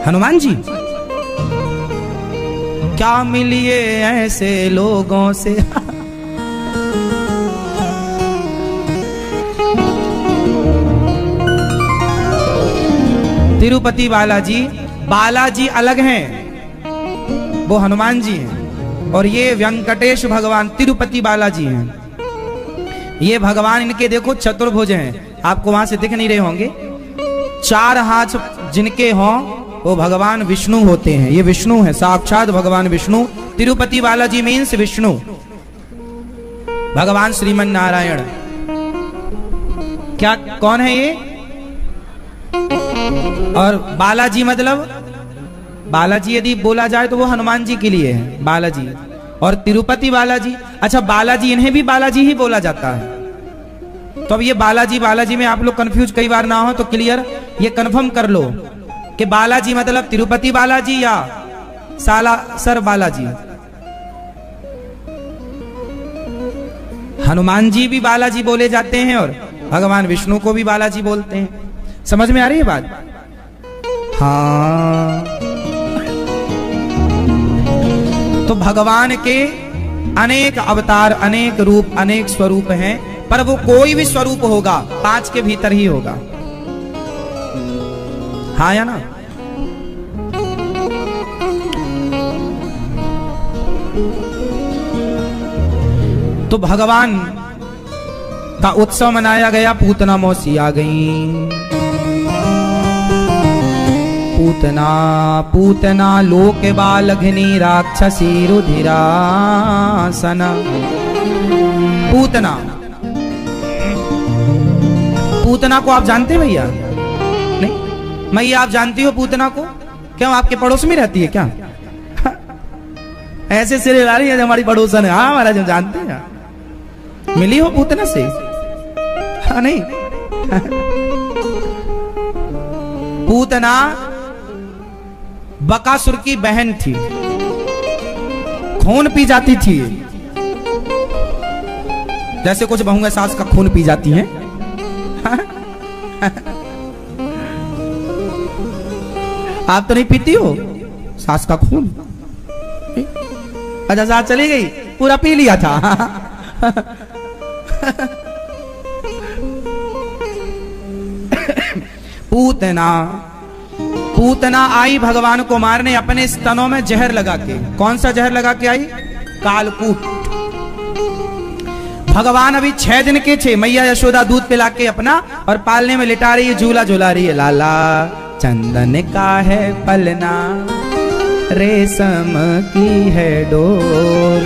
हनुमान जी। क्या मिलिए ऐसे लोगों से। तिरुपति बालाजी, बालाजी अलग हैं, वो हनुमान जी हैं, और ये वेंकटेश भगवान तिरुपति बालाजी हैं। ये भगवान इनके देखो चतुर्भुज हैं, आपको वहां से दिख नहीं रहे होंगे। 4 हाथ जिनके हों वो भगवान विष्णु होते हैं। ये विष्णु है, साक्षात भगवान विष्णु। तिरुपति बालाजी मीन्स विष्णु, भगवान श्रीमन नारायण। क्या कौन है ये? और बालाजी मतलब, बालाजी यदि बोला जाए तो वो हनुमान जी के लिए है बालाजी। और तिरुपति बालाजी, अच्छा बालाजी, इन्हें भी बालाजी ही बोला जाता है। तो अब ये बालाजी बालाजी में आप लोग कंफ्यूज कई बार ना हो तो क्लियर ये कंफर्म कर लो कि बालाजी मतलब तिरुपति बालाजी या सालासर बालाजी। हनुमान जी भी बालाजी बोले जाते हैं और भगवान विष्णु को भी बालाजी बोलते हैं। समझ में आ रही है बात? हाँ। तो भगवान के अनेक अवतार, अनेक रूप, अनेक स्वरूप हैं, पर वो कोई भी स्वरूप होगा 5 के भीतर ही होगा। हाँ या ना? तो भगवान का उत्सव मनाया गया। पूतना मौसी आ गई। पूतना पूतना लोक बालघनी राक्षसी रुधिरासना। पूतना, पूतना को आप जानते हैं भैया? नहीं मैया, आप जानती हो पूतना को? क्यों, आपके पड़ोस में रहती है क्या? ऐसे सिरे ला रही है हमारी पड़ोसन है। हाँ महाराज, हम जानते हैं। मिली हो पूतना से? हाँ नहीं। पूतना बकासुर की बहन थी, खून पी जाती थी, जैसे कुछ बहुएं सास का खून पी जाती हैं। आप तो नहीं पीती हो सास का खून? अच्छा, सास चली गई, पूरा पी लिया था। पूतना, पूतना आई भगवान को मारने अपने स्तनों में जहर लगा के। कौन सा जहर लगा के आई? कालकूट। भगवान अभी 6 दिन के थे। मैया यशोदा दूध पिला के अपना और पालने में लिटा रही है, झूला झूला रही है। लाला चंदन का है पलना, रेशम की है डोर,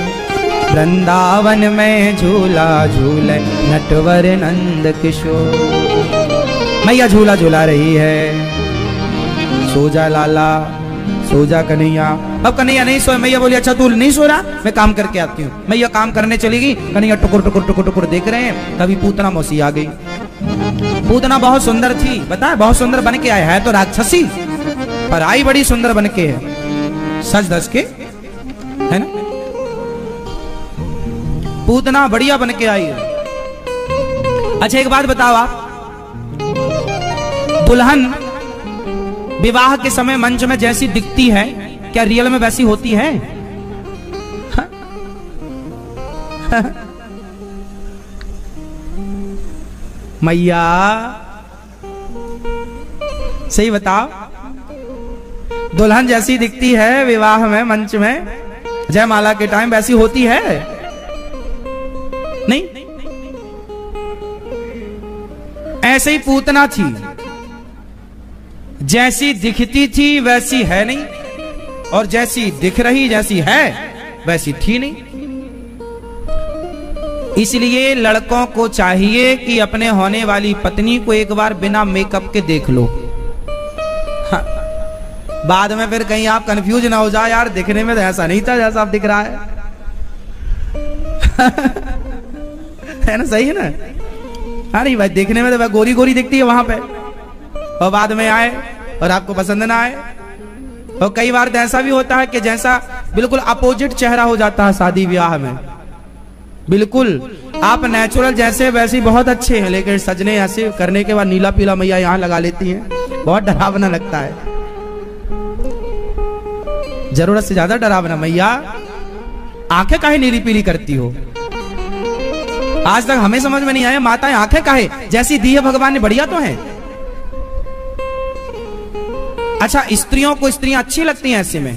वृंदावन में झूला झूले नटवर नंद किशोर। मैया झूला झूला रही है। सो जा लाला, सो जा कन्हैया। अब कन्हैया नहीं सोए। मैया बोली अच्छा तू नहीं सो रहा, मैं काम करके आती हूँ। मैया काम करने चली गई। कन्हैया टुकुर टुकुर टुकुर टुकुर देख रहे हैं। तभी पूतना मौसी आ गई। पूतना बहुत सुंदर थी, बताए बहुत सुंदर बन के आए। है तो राक्षसी, पर आई बड़ी सुंदर बन के है, सज धज के, है ना? पूतना बढ़िया बन के आई है। अच्छा एक बात बताओ आप, दुल्हन विवाह के समय मंच में जैसी दिखती है, क्या रियल में वैसी होती है? मैया सही बताओ, दुल्हन जैसी दिखती है विवाह में मंच में जयमाला के टाइम, वैसी होती है? नहीं। ऐसे ही पूतना थी। जैसी दिखती थी वैसी है नहीं, और जैसी दिख रही जैसी है वैसी थी नहीं। इसलिए लड़कों को चाहिए कि अपने होने वाली पत्नी को एक बार बिना मेकअप के देख लो। हाँ, बाद में फिर कहीं आप कंफ्यूज ना हो जाए, यार दिखने में तो ऐसा नहीं था जैसा आप दिख रहा है। है ना, सही है ना? अरे भाई देखने में तो वह गोरी गोरी दिखती है वहां पे, और बाद में आए और आपको पसंद ना आए। और कई बार तो ऐसा भी होता है कि जैसा बिल्कुल अपोजिट चेहरा हो जाता है शादी ब्याह में। बिल्कुल आप नेचुरल जैसे वैसे बहुत अच्छे हैं, लेकिन सजने ऐसे करने के बाद नीला पीला मैया यहाँ लगा लेती हैं, बहुत डरावना लगता है। जरूरत से ज्यादा डरावना। मैया आंखें काहे नीली पीली करती हो? आज तक हमें समझ में नहीं आया, माताएं आंखें काहे जैसी दी है भगवान ने, बढ़िया तो है। अच्छा, स्त्रियों को स्त्रियां अच्छी लगती हैं ऐसे में,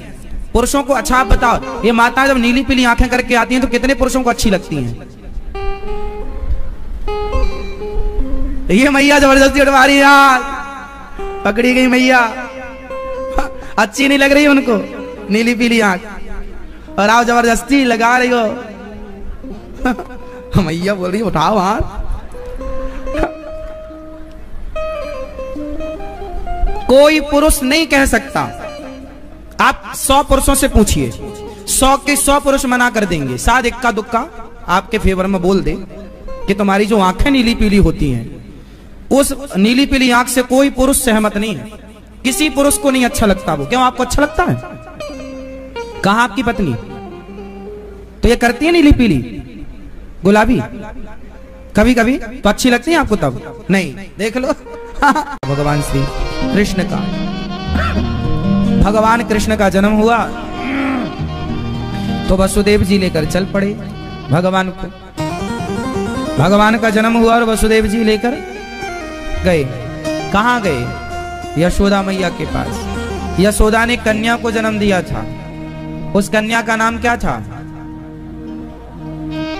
पुरुषों को अच्छा आप बताओ, ये माताएं जब नीली पीली आंखें करके आती हैं तो कितने पुरुषों को अच्छी लगती हैं? ये मैया जबरदस्ती उठवा रही है यार, पकड़ी गई मैया, अच्छी नहीं लग रही उनको नीली पीली आंख, और आप जबरदस्ती लगा रही हो। मैया बोल रही उठाओ हाथ। कोई पुरुष नहीं कह सकता, आप 100 पुरुषों से पूछिए, 100 के 100 पुरुष मना कर देंगे, शायद इक्का दुक्का आपके फेवर में बोल दे कि तुम्हारी जो आंखें नीली पीली होती हैं, उस नीली पीली आंख से कोई पुरुष सहमत नहीं है। किसी पुरुष को नहीं अच्छा लगता वो। क्यों, आपको अच्छा लगता है? कहां आपकी पत्नी? तो ये करती है नीली पीली गुलाबी कभी कभी, तो अच्छी लगती है आपको? तब नहीं, देख लो। भगवान श्री कृष्ण का, भगवान कृष्ण का जन्म हुआ तो वसुदेव जी लेकर चल पड़े भगवान को। भगवान का जन्म हुआ और वसुदेव जी लेकर गए। कहां गए? यशोदा मैया के पास। यशोदा ने कन्या को जन्म दिया था, उस कन्या का नाम क्या था?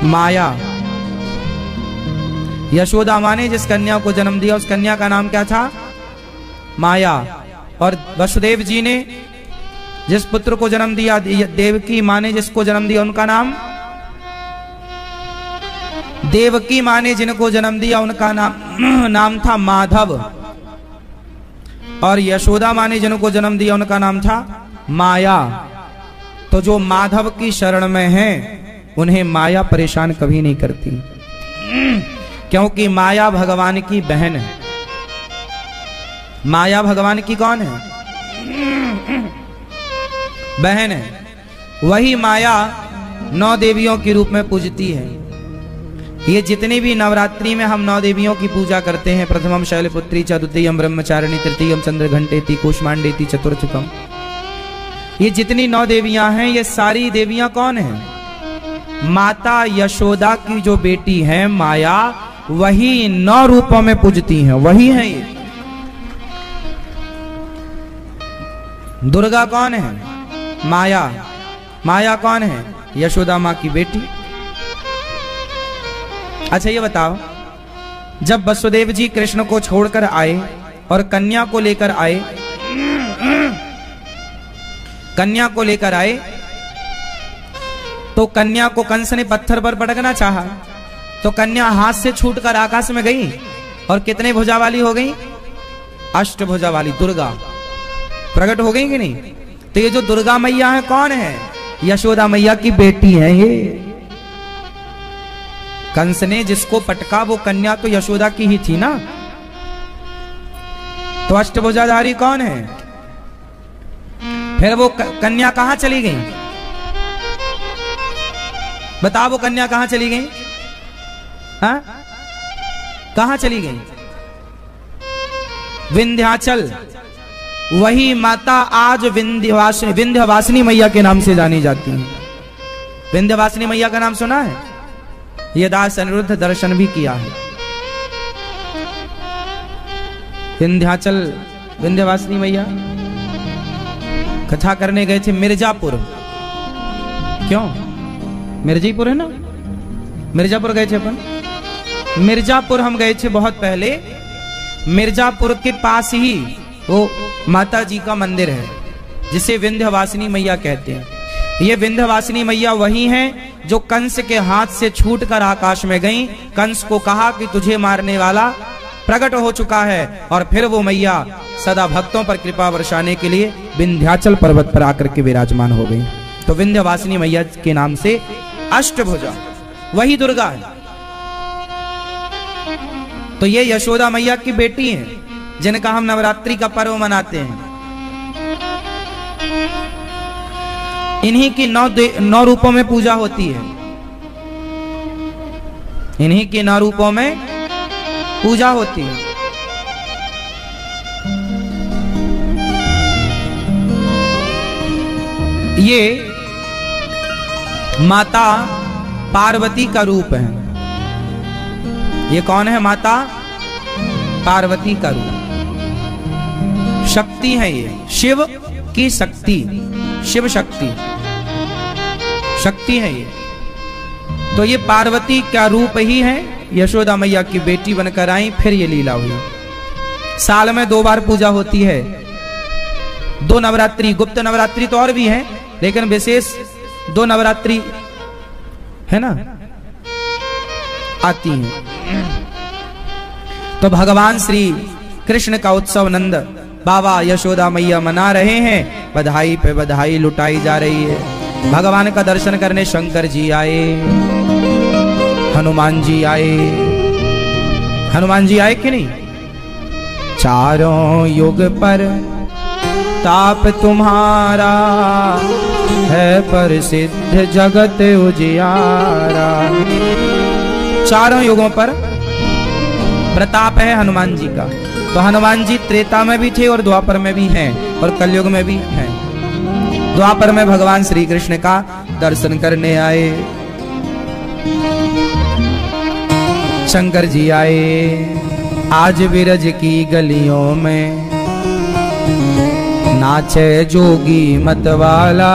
माया। यशोदा माँ ने जिस कन्या को जन्म दिया उस कन्या का नाम क्या था? माया। और वसुदेव जी ने जिस पुत्र को जन्म दिया, देवकी माँ ने जिसको जन्म दिया उनका नाम, देवकी माँ ने जिनको जन्म दिया उनका नाम था माधव, और यशोदा माँ ने जिनको जन्म दिया उनका नाम था माया। तो जो माधव की शरण में हैं उन्हें माया परेशान कभी नहीं करती, क्योंकि माया भगवान की बहन है। माया भगवान की कौन है? बहन है। वही माया 9 देवियों के रूप में पूजती है। ये जितनी भी नवरात्रि में हम 9 देवियों की पूजा करते हैं, प्रथमम शैलपुत्री च, द्वितीयम ब्रह्मचारिणी, तृतीयम चंद्रघंटेति, कूष्मांडेति, चतुर्थकम, ये जितनी 9 देवियां हैं ये सारी देवियां कौन हैं? माता यशोदा की जो बेटी है माया, वही 9 रूपों में पूजती हैं, वही है ये। दुर्गा कौन है? माया। माया कौन है? यशोदा माँ की बेटी। अच्छा ये बताओ, जब वसुदेव जी कृष्ण को छोड़कर आए और कन्या को लेकर आए, कन्या को लेकर आए तो कन्या को कंस ने पत्थर पर पटकना चाहा, तो कन्या हाथ से छूटकर आकाश में गई और कितने भुजा वाली हो गई? 8 भुजा वाली दुर्गा प्रकट हो गई कि नहीं? तो ये जो दुर्गा मैया है कौन है? यशोदा मैया की बेटी है ये। कंस ने जिसको पटका वो कन्या तो यशोदा की ही थी ना। तो अष्टभुजाधारी कौन है? फिर वो कन्या कहां चली गई? बताओ वो कन्या कहां चली गई? हाँ, कहां चली गई? विंध्याचल। वही माता आज विंध्यवासिनी मैया के नाम से जानी जाती है। विंध्यवासिनी मैया का नाम सुना है? ये दास अनिरुद्ध दर्शन भी किया है। विंध्याचल विंध्यवासिनी मैया कथा करने गए थे मिर्जापुर। क्यों? मिर्जापुर है ना, मिर्जापुर गए थे अपन। मिर्जापुर हम गए थे बहुत पहले। मिर्जापुर के पास ही वो माता जी का मंदिर है जिसे विंध्यवासिनी मैया कहते हैं। ये विंध्यवासिनी मैया वही हैं जो कंस के हाथ से छूटकर आकाश में गईं। कंस को कहा कि तुझे मारने वाला प्रकट हो चुका है, और फिर वो मैया सदा भक्तों पर कृपा बरसाने के लिए विंध्याचल पर्वत पर आकर के विराजमान हो गई। तो विंध्यवासिनी मैया के नाम से अष्टभुजा वही दुर्गा है। तो ये यशोदा मैया की बेटी हैं जिनका हम नवरात्रि का पर्व मनाते हैं। इन्हीं की 9 रूपों में पूजा होती है। इन्हीं के 9 रूपों में पूजा होती है। ये माता पार्वती का रूप है। ये कौन है? माता पार्वती का रूप, शक्ति है। ये शिव की शक्ति, शिव शक्ति, शक्ति है ये। तो ये पार्वती का रूप ही है। यशोदा मैया की बेटी बनकर आई, फिर ये लीला हुई। साल में 2 बार पूजा होती है। 2 नवरात्रि, गुप्त नवरात्रि तो और भी है, लेकिन विशेष 2 नवरात्रि है ना आती हैं। तो भगवान श्री कृष्ण का उत्सव नंद बाबा यशोदा मैया मना रहे हैं। बधाई पे बधाई लुटाई जा रही है। भगवान का दर्शन करने शंकर जी आए, हनुमान जी आए। हनुमान जी आए कि नहीं? चारों युग पर ताप तुम्हारा है प्रसिद्ध जगत उजियारा। चारों युगों पर प्रताप है हनुमान जी का। तो हनुमान जी त्रेता में भी थे और द्वापर में भी हैं और कलयुग में भी हैं। द्वापर में भगवान श्री कृष्ण का दर्शन करने आए, शंकर जी आए। आज विरज की गलियों में नाचे जोगी मतवाला,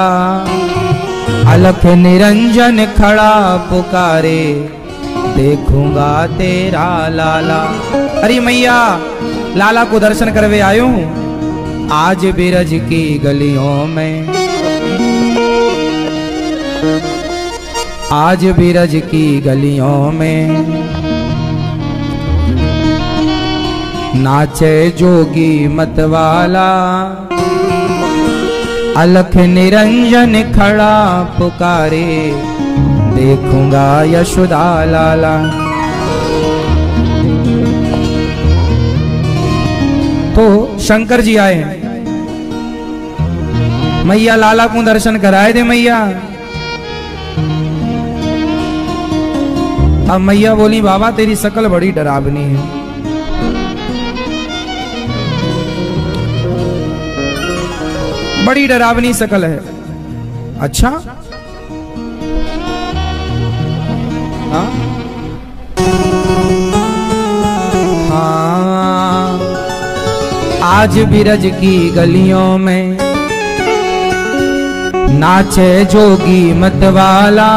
अलख निरंजन खड़ा पुकारे देखूंगा तेरा लाला। अरे मैया, लाला को दर्शन करवे आयो हूं। आज बिरज की गलियों में, आज बिरज की गलियों में नाचे जोगी मतवाला, अलख निरंजन खड़ा पुकारे देखूंगा यशोदा लाला। तो शंकर जी आए हैं। मैया लाला को दर्शन कराए दे मैया। अब मैया बोली बाबा तेरी शकल बड़ी डरावनी है। बड़ी डरावनी शकल है। अच्छा हाँ हाँ। आज बिरज की गलियों में नाचे जोगी मतवाला,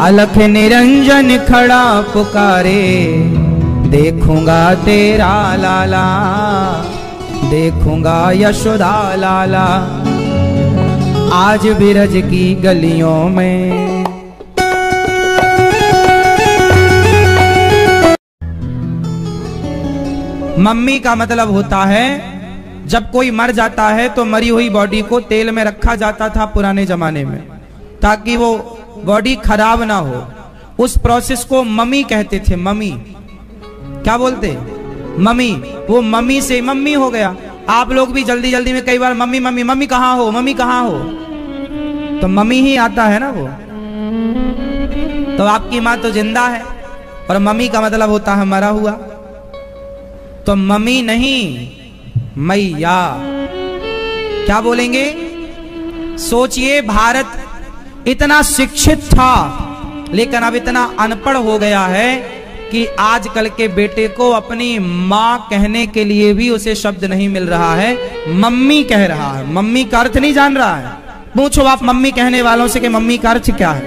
अलख निरंजन खड़ा पुकारे देखूंगा तेरा लाला, देखूंगा यशोदा लाला। आज बिरज की गलियों में मम्मी का मतलब होता है जब कोई मर जाता है तो मरी हुई बॉडी को तेल में रखा जाता था पुराने जमाने में, ताकि वो बॉडी खराब ना हो। उस प्रोसेस को मम्मी कहते थे। मम्मी क्या बोलते? मम्मी। वो मम्मी से मम्मी हो गया। आप लोग भी जल्दी जल्दी में कई बार मम्मी मम्मी मम्मी कहाँ हो, मम्मी कहाँ हो, तो मम्मी ही आता है ना वो। तो आपकी माँ तो जिंदा है और मम्मी का मतलब होता है मरा हुआ। तो मम्मी नहीं, मैया। क्या बोलेंगे? सोचिए, भारत इतना शिक्षित था लेकिन अब इतना अनपढ़ हो गया है कि आजकल के बेटे को अपनी माँ कहने के लिए भी उसे शब्द नहीं मिल रहा है, मम्मी कह रहा है। मम्मी का अर्थ नहीं जान रहा है। पूछो आप मम्मी कहने वालों से कि मम्मी का अर्थ क्या है,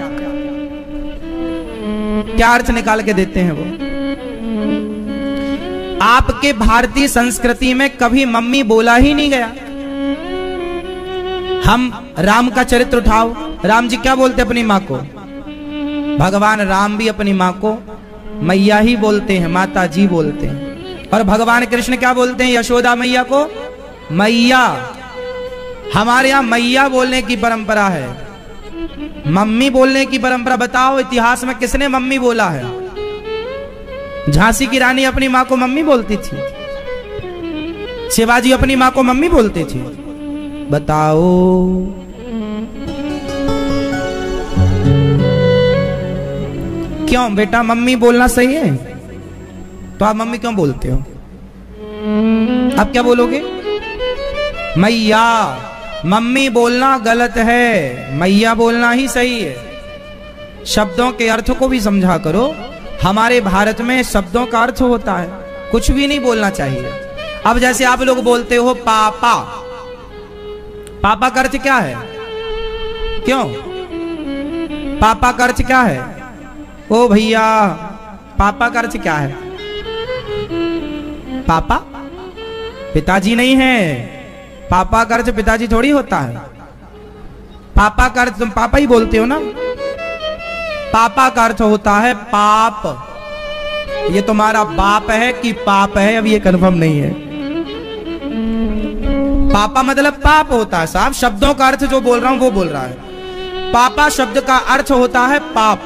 क्या अर्थ निकाल के देते हैं वो। आपके भारतीय संस्कृति में कभी मम्मी बोला ही नहीं गया। हम राम का चरित्र उठाओ, राम जी क्या बोलते अपनी माँ को? भगवान राम भी अपनी माँ को मैया ही बोलते हैं, माता जी बोलते हैं। और भगवान कृष्ण क्या बोलते हैं यशोदा मैया को? मैया। हमारे यहां मैया बोलने की परंपरा है, मम्मी बोलने की परंपरा। बताओ इतिहास में किसने मम्मी बोला है? झांसी की रानी अपनी माँ को मम्मी बोलती थी, शिवाजी अपनी माँ को मम्मी बोलते थे। बताओ। क्यों बेटा मम्मी बोलना सही है? तो आप मम्मी क्यों बोलते हो? आप क्या बोलोगे? मैया। मम्मी बोलना गलत है, मैया बोलना ही सही है। शब्दों के अर्थ को भी समझा करो। हमारे भारत में शब्दों का अर्थ होता है, कुछ भी नहीं बोलना चाहिए। अब जैसे आप लोग बोलते हो पापा, पापा का अर्थ क्या है? क्यों पापा का अर्थ क्या है? ओ भैया पापा का अर्थ क्या है? पापा पिताजी नहीं है, पापा का अर्थ पिताजी थोड़ी होता है। पापा का अर्थ तुम पापा ही बोलते हो ना। पापा का अर्थ होता है पाप। ये तुम्हारा बाप है कि पाप है, अब ये कंफर्म नहीं है। पापा मतलब पाप होता है साहब। शब्दों का अर्थ जो बोल रहा हूं वो बोल रहा है। पापा शब्द का अर्थ होता है पाप।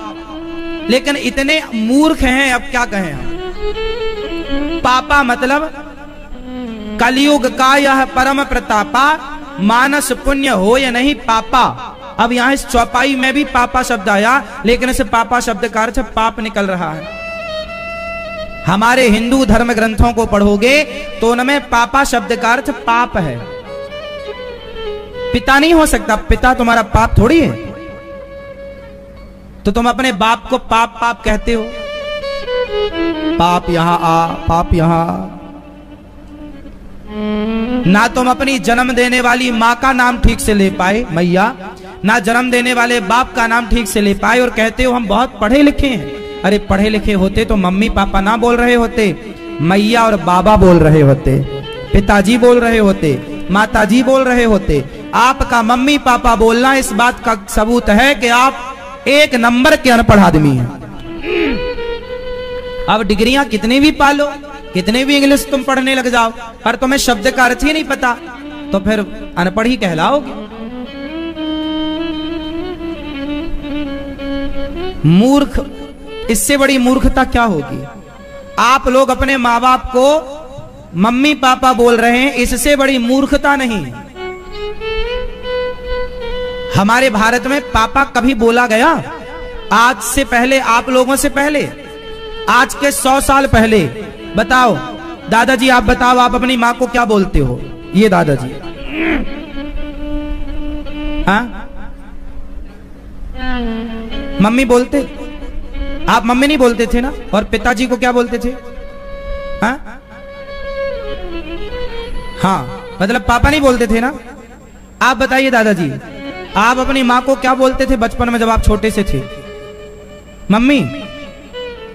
लेकिन इतने मूर्ख हैं, अब क्या कहें हम। पापा मतलब कलयुग का यह परम प्रतापा, मानस पुण्य हो या नहीं पापा। अब यहां इस चौपाई में भी पापा शब्द आया, लेकिन इस पापा शब्द का अर्थ पाप निकल रहा है। हमारे हिंदू धर्म ग्रंथों को पढ़ोगे तो उनमें पापा शब्द का अर्थ पाप है। पिता नहीं हो सकता, पिता तुम्हारा पाप थोड़ी है। तो तुम अपने बाप को पाप पाप कहते हो। पाप यहां आ, पाप यहां। ना तुम अपनी जन्म देने वाली माँ का नाम ठीक से ले पाए मैया, ना जन्म देने वाले बाप का नाम ठीक से ले पाए, और कहते हो हम बहुत पढ़े लिखे हैं। अरे पढ़े लिखे होते तो मम्मी पापा ना बोल रहे होते, मैया और बाबा बोल रहे होते, पिताजी बोल रहे होते, माताजी बोल रहे होते। आपका मम्मी पापा बोलना इस बात का सबूत है कि आप एक नंबर के अनपढ़ आदमी हैं। अब डिग्रियां कितनी भी पालो, कितने भी इंग्लिश तुम पढ़ने लग जाओ, पर तुम्हें शब्द का अर्थ ही नहीं पता, तो फिर अनपढ़ ही कहलाओगे। मूर्ख, इससे बड़ी मूर्खता क्या होगी? आप लोग अपने माँ बाप को मम्मी पापा बोल रहे हैं, इससे बड़ी मूर्खता नहीं। हमारे भारत में पापा कभी बोला गया? आज से पहले, आप लोगों से पहले, आज के 100 साल पहले। बताओ दादाजी, आप बताओ आप अपनी माँ को क्या बोलते हो? ये दादाजी, हाँ मम्मी बोलते? आप मम्मी नहीं बोलते थे ना? और पिताजी को क्या बोलते थे? हाँ मतलब पापा नहीं बोलते थे ना? आप बताइए दादाजी, आप अपनी माँ को क्या बोलते थे बचपन में जब आप छोटे से थे? मम्मी।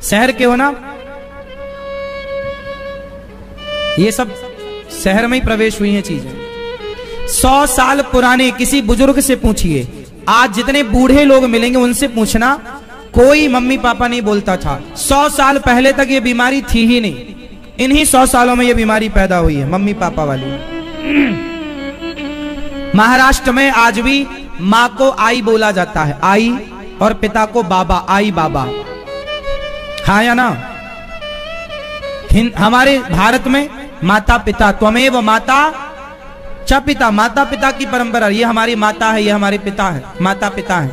शहर के हो ना? ये सब शहर में ही प्रवेश हुई हैं चीजें। 100 साल पुराने किसी बुजुर्ग से पूछिए, आज जितने बूढ़े लोग मिलेंगे उनसे पूछना, कोई मम्मी पापा नहीं बोलता था। 100 साल पहले तक ये बीमारी थी ही नहीं। इन्हीं 100 सालों में ये बीमारी पैदा हुई है, मम्मी पापा वाली। महाराष्ट्र में आज भी माँ को आई बोला जाता है, आई, और पिता को बाबा, आई बाबा। हाँ या ना? हमारे भारत में माता पिता, त्वमेव माता च पिता, माता पिता की परंपरा। ये हमारी माता है, ये हमारे पिता है, माता पिता है,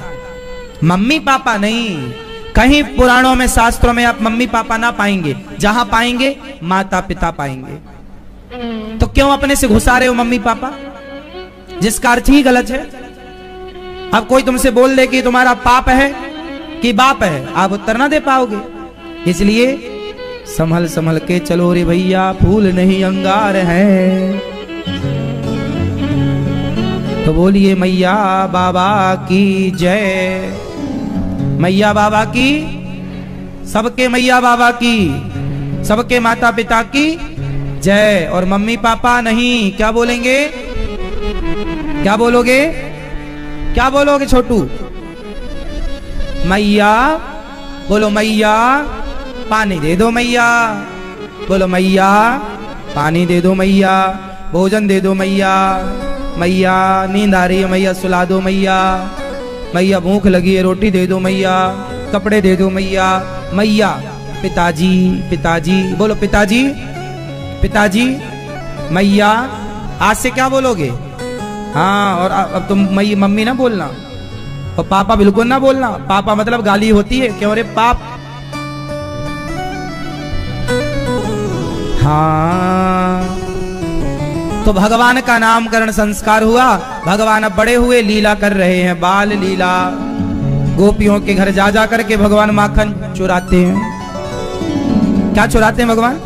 मम्मी पापा नहीं। कहीं पुराणों में, शास्त्रों में आप मम्मी पापा ना पाएंगे। जहां पाएंगे माता पिता पाएंगे। तो क्यों अपने से घुसा रहे हो मम्मी पापा, जिसका अर्थ ही गलत है? अब कोई तुमसे बोल दे कि तुम्हारा पाप है कि बाप है, आप उत्तर ना दे पाओगे। इसलिए संभल संभल के चलो रे भैया, फूल नहीं अंगार है। तो बोलिए मैया बाबा की जय, मैया बाबा की, सबके मैया बाबा की। सबके माता पिता की जय। और मम्मी पापा नहीं, क्या बोलेंगे? क्या बोलोगे? क्या बोलोगे छोटू? मैया, बोलो मैया पानी दे दो मैया, बोलो मैया पानी दे दो मैया, भोजन दे दो मैया, मैया नींद आ रही है मैया सुला दो मैया, मैया भूख लगी है रोटी दे दो मैया, कपड़े दे दो मैया। मैया पिताजी, पिताजी बोलो पिताजी, पिताजी मैया। आज से क्या बोलोगे? हाँ, और अब तुम मम्मी ना बोलना और पापा बिल्कुल ना बोलना। पापा मतलब गाली होती है, क्यों रे पाप। हाँ, तो भगवान का नामकरण संस्कार हुआ। भगवान अब बड़े हुए, लीला कर रहे हैं, बाल लीला। गोपियों के घर जा जा करके भगवान माखन चुराते हैं। क्या चुराते हैं भगवान?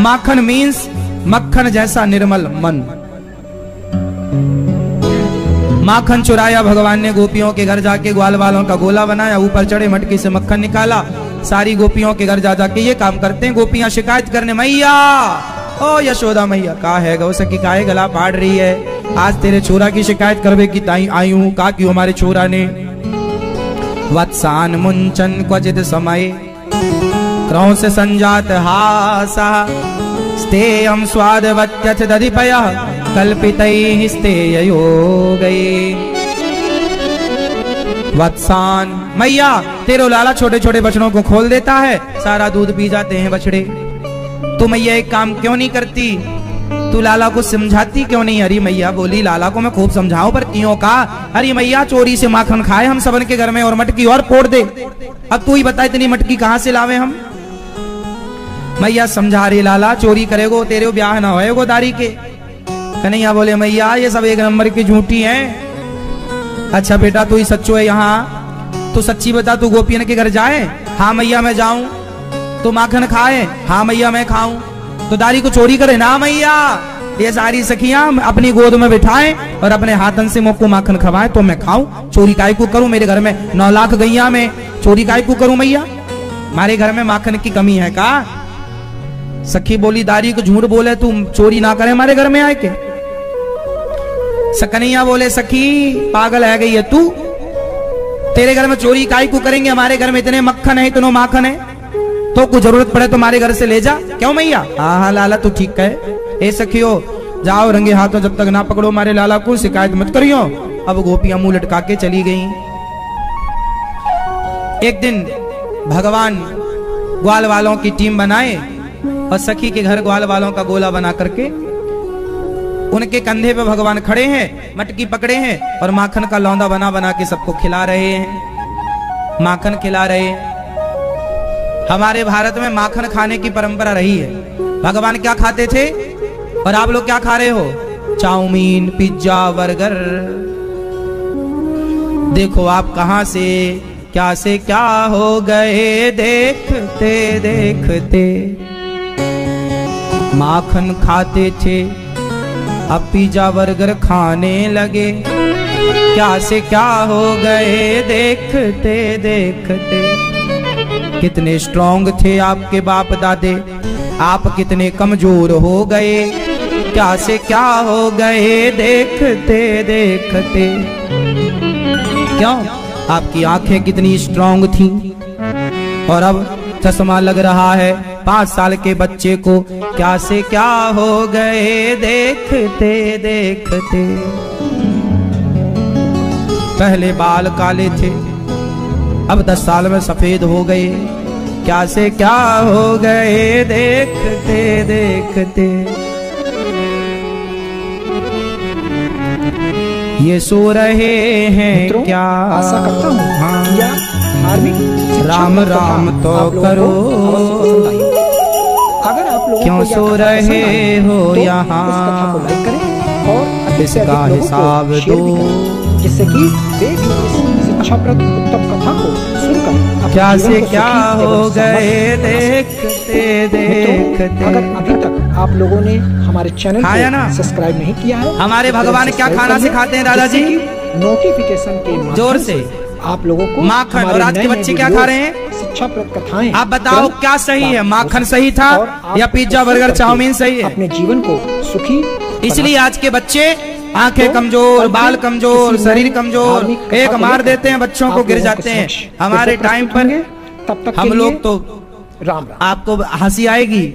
माखन मीन्स मक्खन जैसा निर्मल मन। माखन चुराया भगवान ने गोपियों के घर जाके, ग्वाल वालों का गोला बनाया, ऊपर चढ़े मटकी से मक्खन निकाला। सारी गोपियों के घर जा जाके ये काम करते हैं। गोपियां शिकायत करने, मैया ओ यशोदा मैया का है गौ सखी का है गला फाड़ रही है, आज तेरे छोरा की शिकायत करवे की ताई आई हूं। का क्यों हमारे छोरा ने? वत्सान मुंचन क्वचित समय क्रौंस संजात हासा स्तेयम स्वादवत्यथ दधिपयः कल्पितैः स्तेयो गए। वत्सान मैया, तेरो लाला छोटे छोटे बछड़ों को खोल देता है, सारा दूध पी जाते हैं बछड़े। तू मैया एक काम क्यों नहीं करती? तू लाला को समझाती क्यों नहीं? हरी मैया बोली, लाला को मैं खूब समझाऊं पर क्यों का? हरी मैया चोरी से माखन खाए हम सबन के घर में और मटकी और फोड़ दे। अब तू ही बता इतनी मटकी कहां से लावे हम? मैया समझा रही, लाला चोरी करेगो तेरे ब्याह ना होएगो दारी के। कन्हैया बोले, मैया ये सब एक नंबर की झूठी हैं। अच्छा बेटा तू ही सच्चो है यहाँ, तू सच्ची बता, तू गोपियन के घर जाए? हाँ मैया मैं जाऊं। तो माखन खाए? हाँ मैया मैं खाऊं। तो दारी को चोरी करे? ना मैया। ये सारी सखियां अपनी गोद में बिठाएं और अपने हाथन से मुझको माखन खवाएं तो मैं खाऊं। चोरी काय को करूं? मेरे घर में 9 लाख गैया में चोरी काय को करूं मैया? हमारे घर में माखन की कमी है का? सखी बोली, दारी को झूठ बोले तू चोरी ना करे हमारे घर में आए के? कन्हैया बोले, सखी पागल है गई है तू, तेरे घर में चोरी काय को करेंगे? हमारे घर में इतने मक्खन है, इतनो माखन है, तो कुछ जरूरत पड़े तो हमारे घर से ले जा। क्यों मैया? हाँ हाँ लाला तू ठीक है। ए सखियो जाओ रंगे हाथों, जब तक ना पकड़ो हमारे लाला को शिकायत मत करियो। अब गोपियां मुंह लटका के चली गईं। एक दिन भगवान ग्वाल वालों की टीम बनाए और सखी के घर ग्वाल वालों का गोला बना करके उनके कंधे पे भगवान खड़े हैं, मटकी पकड़े हैं और माखन का लौंदा बना बना के सबको खिला रहे हैं। माखन खिला रहे हैं। हमारे भारत में माखन खाने की परंपरा रही है। भगवान क्या खाते थे और आप लोग क्या खा रहे हो? Chowmein, pizza, burger. देखो आप कहां से क्या हो गए देखते देखते। माखन खाते थे अब पिज्जा बर्गर खाने लगे, क्या से क्या हो गए देखते देखते। कितने स्ट्रॉन्ग थे आपके बाप दादे, आप कितने कमजोर हो गए, क्या से क्या हो गए देखते देखते। क्यों? आपकी आंखें कितनी स्ट्रॉन्ग थी और अब चश्मा लग रहा है 5 साल के बच्चे को, क्या से क्या हो गए देखते देखते। पहले बाल काले थे अब 10 साल में सफेद हो गए, क्या से क्या हो गए देखते देखते। ये सो रहे हैं क्या? आशा करता हूँ राम राम तो करो, अगर आप लोगों क्यों सो रहे हो यहाँ? और इसका हिसाब दो, जिससे कि वे भी इस अच्छाप्रद उत्तम कथा को सुनकर क्या से क्या हो गए देखते देखते। अगर अभी तक आप लोगों ने हमारे चैनल को सब्सक्राइब नहीं किया है, हमारे भगवान क्या खाना सिखाते हैं दादाजी? नोटिफिकेशन के जोर से आप लोगों को माखन। और आज के बच्चे क्या खा रहे हैं? शिक्षाप्रद कथाएं। आप बताओ क्या सही है, माखन सही था या पिज्जा बर्गर चाउमीन सही है? अपने जीवन को सुखी। इसलिए आज के बच्चे आंखें कमजोर, बाल कमजोर, शरीर कमजोर, एक मार देते हैं बच्चों को, गिर जाते हैं। हमारे टाइम पर तब तक हम लोग तो राम राम। आपको हंसी आएगी,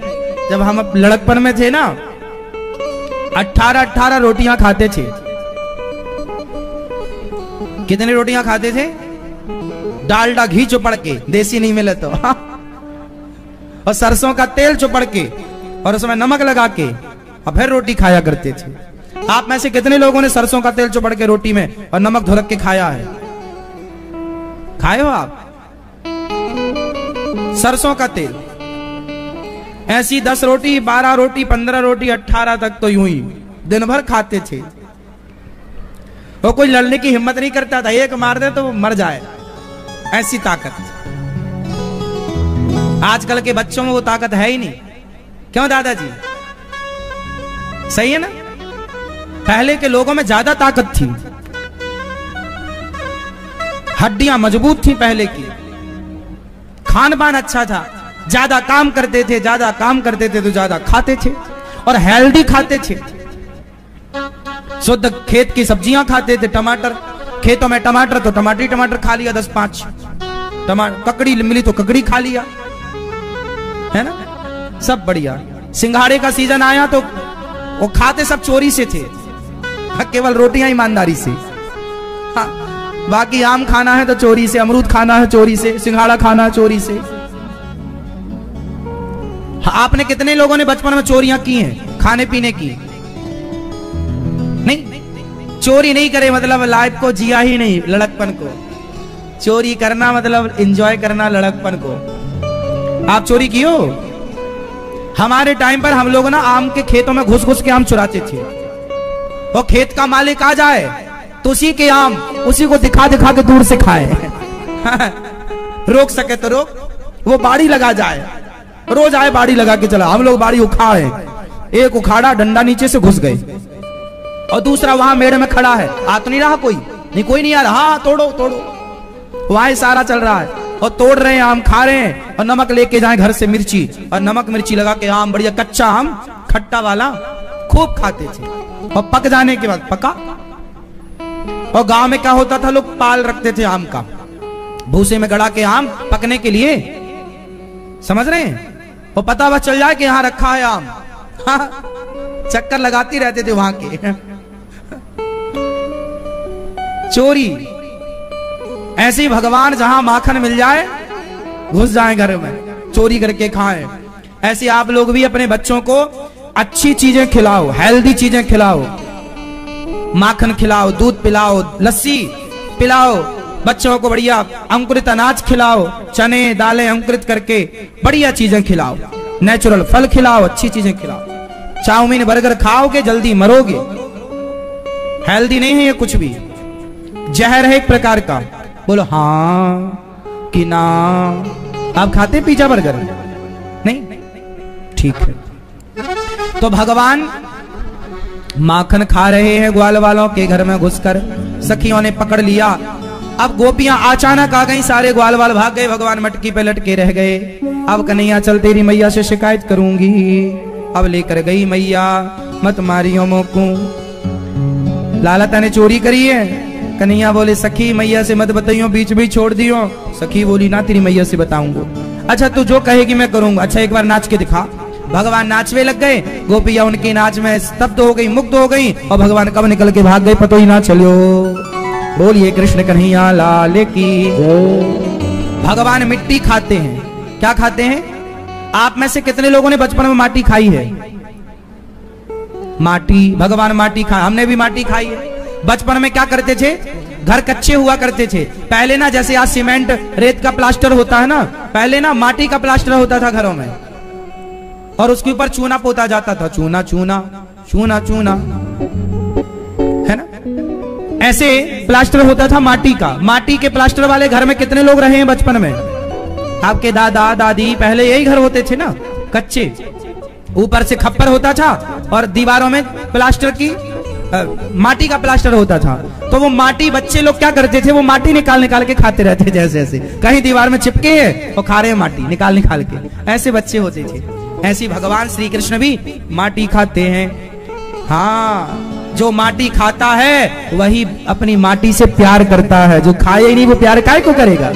जब हम लड़कपन में थे ना 18 रोटियां खाते थे। कितनी रोटियां खाते थे? डालडा घी चुपड़ के, देसी नहीं मिले तो और सरसों का तेल चुपड़ के और उसमें नमक लगा के और फिर रोटी खाया करते थे। आप में से कितने लोगों ने सरसों का तेल चुपड़ के रोटी में और नमक धुरक के खाया है? खाए हो आप? सरसों का तेल ऐसी 10 रोटी, 12 रोटी, 15 रोटी, 18 तक तो यूं ही दिन भर खाते थे। वो कोई लड़ने की हिम्मत नहीं करता था, एक मार दे तो वो मर जाए, ऐसी ताकत। आजकल के बच्चों में वो ताकत है ही नहीं। क्यों दादाजी? सही है ना? पहले के लोगों में ज्यादा ताकत थी, हड्डियां मजबूत थी पहले की, खान पान अच्छा था, ज्यादा काम करते थे, ज्यादा काम करते थे तो ज्यादा खाते थे और हेल्दी खाते थे। शुद्ध खेत की सब्जियां खाते थे, टमाटर खेतों में टमाटर तो टमाटर खा लिया 10-5 टमाटर, ककड़ी मिली तो ककड़ी खा लिया, है ना? सब बढ़िया। सिंघाड़े का सीजन आया तो वो खाते सब चोरी से थे, केवल रोटियां ईमानदारी से। हाँ, बाकी आम खाना है तो चोरी से, अमरूद खाना है चोरी से, सिंघाड़ा खाना है चोरी से। हाँ, आपने कितने लोगों ने बचपन में चोरियां की हैं खाने पीने की? नहीं, चोरी नहीं करे मतलब लाइफ को जिया ही नहीं, लड़कपन को। चोरी करना मतलब एंजॉय करना लड़कपन को। आप चोरी की हो? हमारे टाइम पर हम लोग ना आम के खेतों में घुस घुस के आम चुराते थे। वो खेत का मालिक आ जाए तो उसी के आम उसी को दिखा दिखा के दूर से खाए। रोक सके तो रोक, वो बाड़ी लगा जाए, रोज आए बाड़ी लगा के चला। हम लोग बाड़ी उखाड़े, एक उखाड़ा, डंडा नीचे से घुस गए और दूसरा वहां मेड़ में खड़ा है, आ तो नहीं रहा कोई? नहीं, कोई नहीं आ रहा। हाँ, तोड़ो तोड़ो। वहां सारा चल रहा है और तोड़ रहे हैं, आम खा रहे हैं और नमक लेके जाए घर से, मिर्ची और नमक मिर्ची लगा के आम, बढ़िया कच्चा आम, खट्टा वाला खूब खाते थे। और पक जाने के बाद पका। और गांव में क्या होता था, लोग पाल रखते थे आम का, भूसे में गड़ा के आम पकने के लिए, समझ रहे हैं? वो पता बस चल जाए कि यहां रखा है आम। हाँ, चक्कर लगाती रहते थे वहां के। चोरी ऐसे ही भगवान जहां माखन मिल जाए घुस जाए घर में, चोरी करके खाएं। ऐसे आप लोग भी अपने बच्चों को अच्छी चीजें खिलाओ, हेल्दी चीजें खिलाओ, माखन खिलाओ, दूध पिलाओ, लस्सी पिलाओ, बच्चों को बढ़िया अंकुरित अनाज खिलाओ, चने दालें अंकुरित करके बढ़िया चीजें खिलाओ, नेचुरल फल खिलाओ, अच्छी चीजें खिलाओ। चाउमीन बर्गर खाओगे जल्दी मरोगे, हेल्दी नहीं है ये कुछ भी, जहर है एक प्रकार का। बोलो हाँ कि ना? आप खाते पिज्जा बर्गर? नहीं, ठीक है। तो भगवान माखन खा रहे हैं ग्वाल वालों के घर में घुसकर, सखियों ने पकड़ लिया। अब गोपियां अचानक आ गई, सारे ग्वाल वाल भाग गए, भगवान मटकी पे लटके रह गए। अब कन्हैया चल तेरी मैया से शिकायत करूंगी। अब लेकर गई मैया, मत मारियो मोकू, लालता ने चोरी करी है। कन्हैया बोले सखी मैया से मत बताइयो, बीच भी छोड़ दियो। सखी बोली ना तेरी मैया से बताऊंगा। अच्छा तू जो कहेगी मैं करूंगा। अच्छा एक बार नाच के दिखा। भगवान नाचवे लग गए, गोपियां उनके नाच में स्तब्ध हो गई, मुग्ध हो गई और भगवान कब निकल के भाग गए पतो ही ना चलो। बोलिए कृष्ण कन्हैया लाल की। भगवान मिट्टी खाते हैं। क्या खाते हैं? आप में से कितने लोगों ने बचपन में माटी खाई है? माटी, भगवान माटी खा, हमने भी माटी खाई है। बचपन में क्या करते थे, घर कच्चे हुआ करते थे पहले ना, जैसे आज सीमेंट रेत का प्लास्टर होता है ना, पहले ना माटी का प्लास्टर होता था घरों में और उसके ऊपर चूना पोता जाता था, चूना चूना चूना चूना, है ना? ऐसे प्लास्टर होता था माटी का। माटी के प्लास्टर वाले घर में कितने लोग रहे हैं बचपन में? आपके दादा दादी, पहले यही घर होते थे ना कच्चे, ऊपर से खप्पर होता था और दीवारों में प्लास्टर की माटी का प्लास्टर होता था, तो वो माटी बच्चे लोग क्या करते थे, वो माटी निकाल निकाल के खाते रहते, जैसे ऐसे कहीं दीवार में चिपके है और खा रहे हैं माटी निकाल निकाल के, ऐसे बच्चे होते थे। ऐसे भगवान श्री कृष्ण भी माटी खाते हैं। हाँ, जो माटी खाता है वही अपनी माटी से प्यार करता है, जो खाए ही नहीं वो प्यार काहे को करेगा।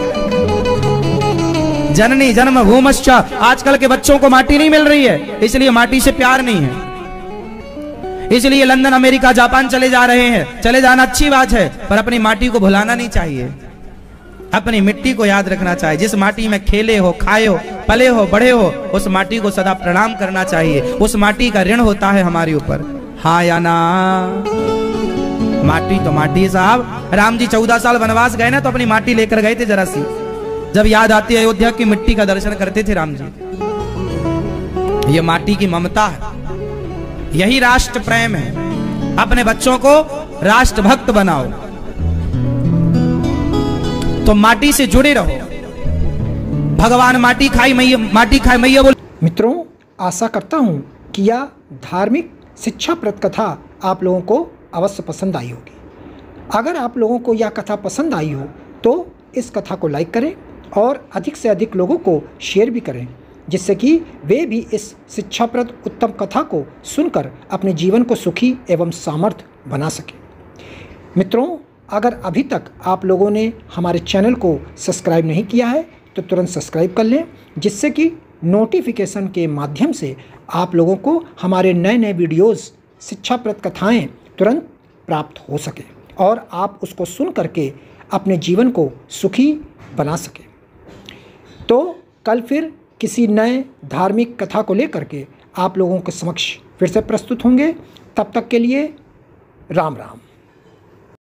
जननी जन्म भूमश्च, आजकल के बच्चों को माटी नहीं मिल रही है, इसलिए माटी से प्यार नहीं है, इसलिए लंदन अमेरिका जापान चले जा रहे हैं। चले जाना अच्छी बात है, पर अपनी माटी को भुलाना नहीं चाहिए, अपनी मिट्टी को याद रखना चाहिए। जिस माटी में खेले हो, खाए हो, पले हो, बड़े हो, उस माटी को सदा प्रणाम करना चाहिए। उस माटी का ऋण होता है हमारे ऊपर, हाँ या ना। माटी तो माटी साहब। राम जी 14 साल वनवास गए ना, तो अपनी माटी लेकर गए थे जरा सी। जब याद आती है अयोध्या की मिट्टी का दर्शन करते थे राम जी। ये माटी की ममता है, यही राष्ट्र प्रेम है। अपने बच्चों को राष्ट्र भक्त बनाओ, तो माटी से जुड़े रहो। भगवान माटी खाई मैया बोल। मित्रों, आशा करता हूं कि यह धार्मिक शिक्षाप्रद कथा आप लोगों को अवश्य पसंद आई होगी। अगर आप लोगों को यह कथा पसंद आई हो तो इस कथा को लाइक करें और अधिक से अधिक लोगों को शेयर भी करें, जिससे कि वे भी इस शिक्षाप्रद उत्तम कथा को सुनकर अपने जीवन को सुखी एवं सामर्थ्य बना सकें। मित्रों, अगर अभी तक आप लोगों ने हमारे चैनल को सब्सक्राइब नहीं किया है तो तुरंत सब्सक्राइब कर लें, जिससे कि नोटिफिकेशन के माध्यम से आप लोगों को हमारे नए नए वीडियोस, शिक्षाप्रद कथाएं तुरंत प्राप्त हो सके और आप उसको सुन करके अपने जीवन को सुखी बना सकें। तो कल फिर किसी नए धार्मिक कथा को लेकर के आप लोगों के समक्ष फिर से प्रस्तुत होंगे। तब तक के लिए राम राम।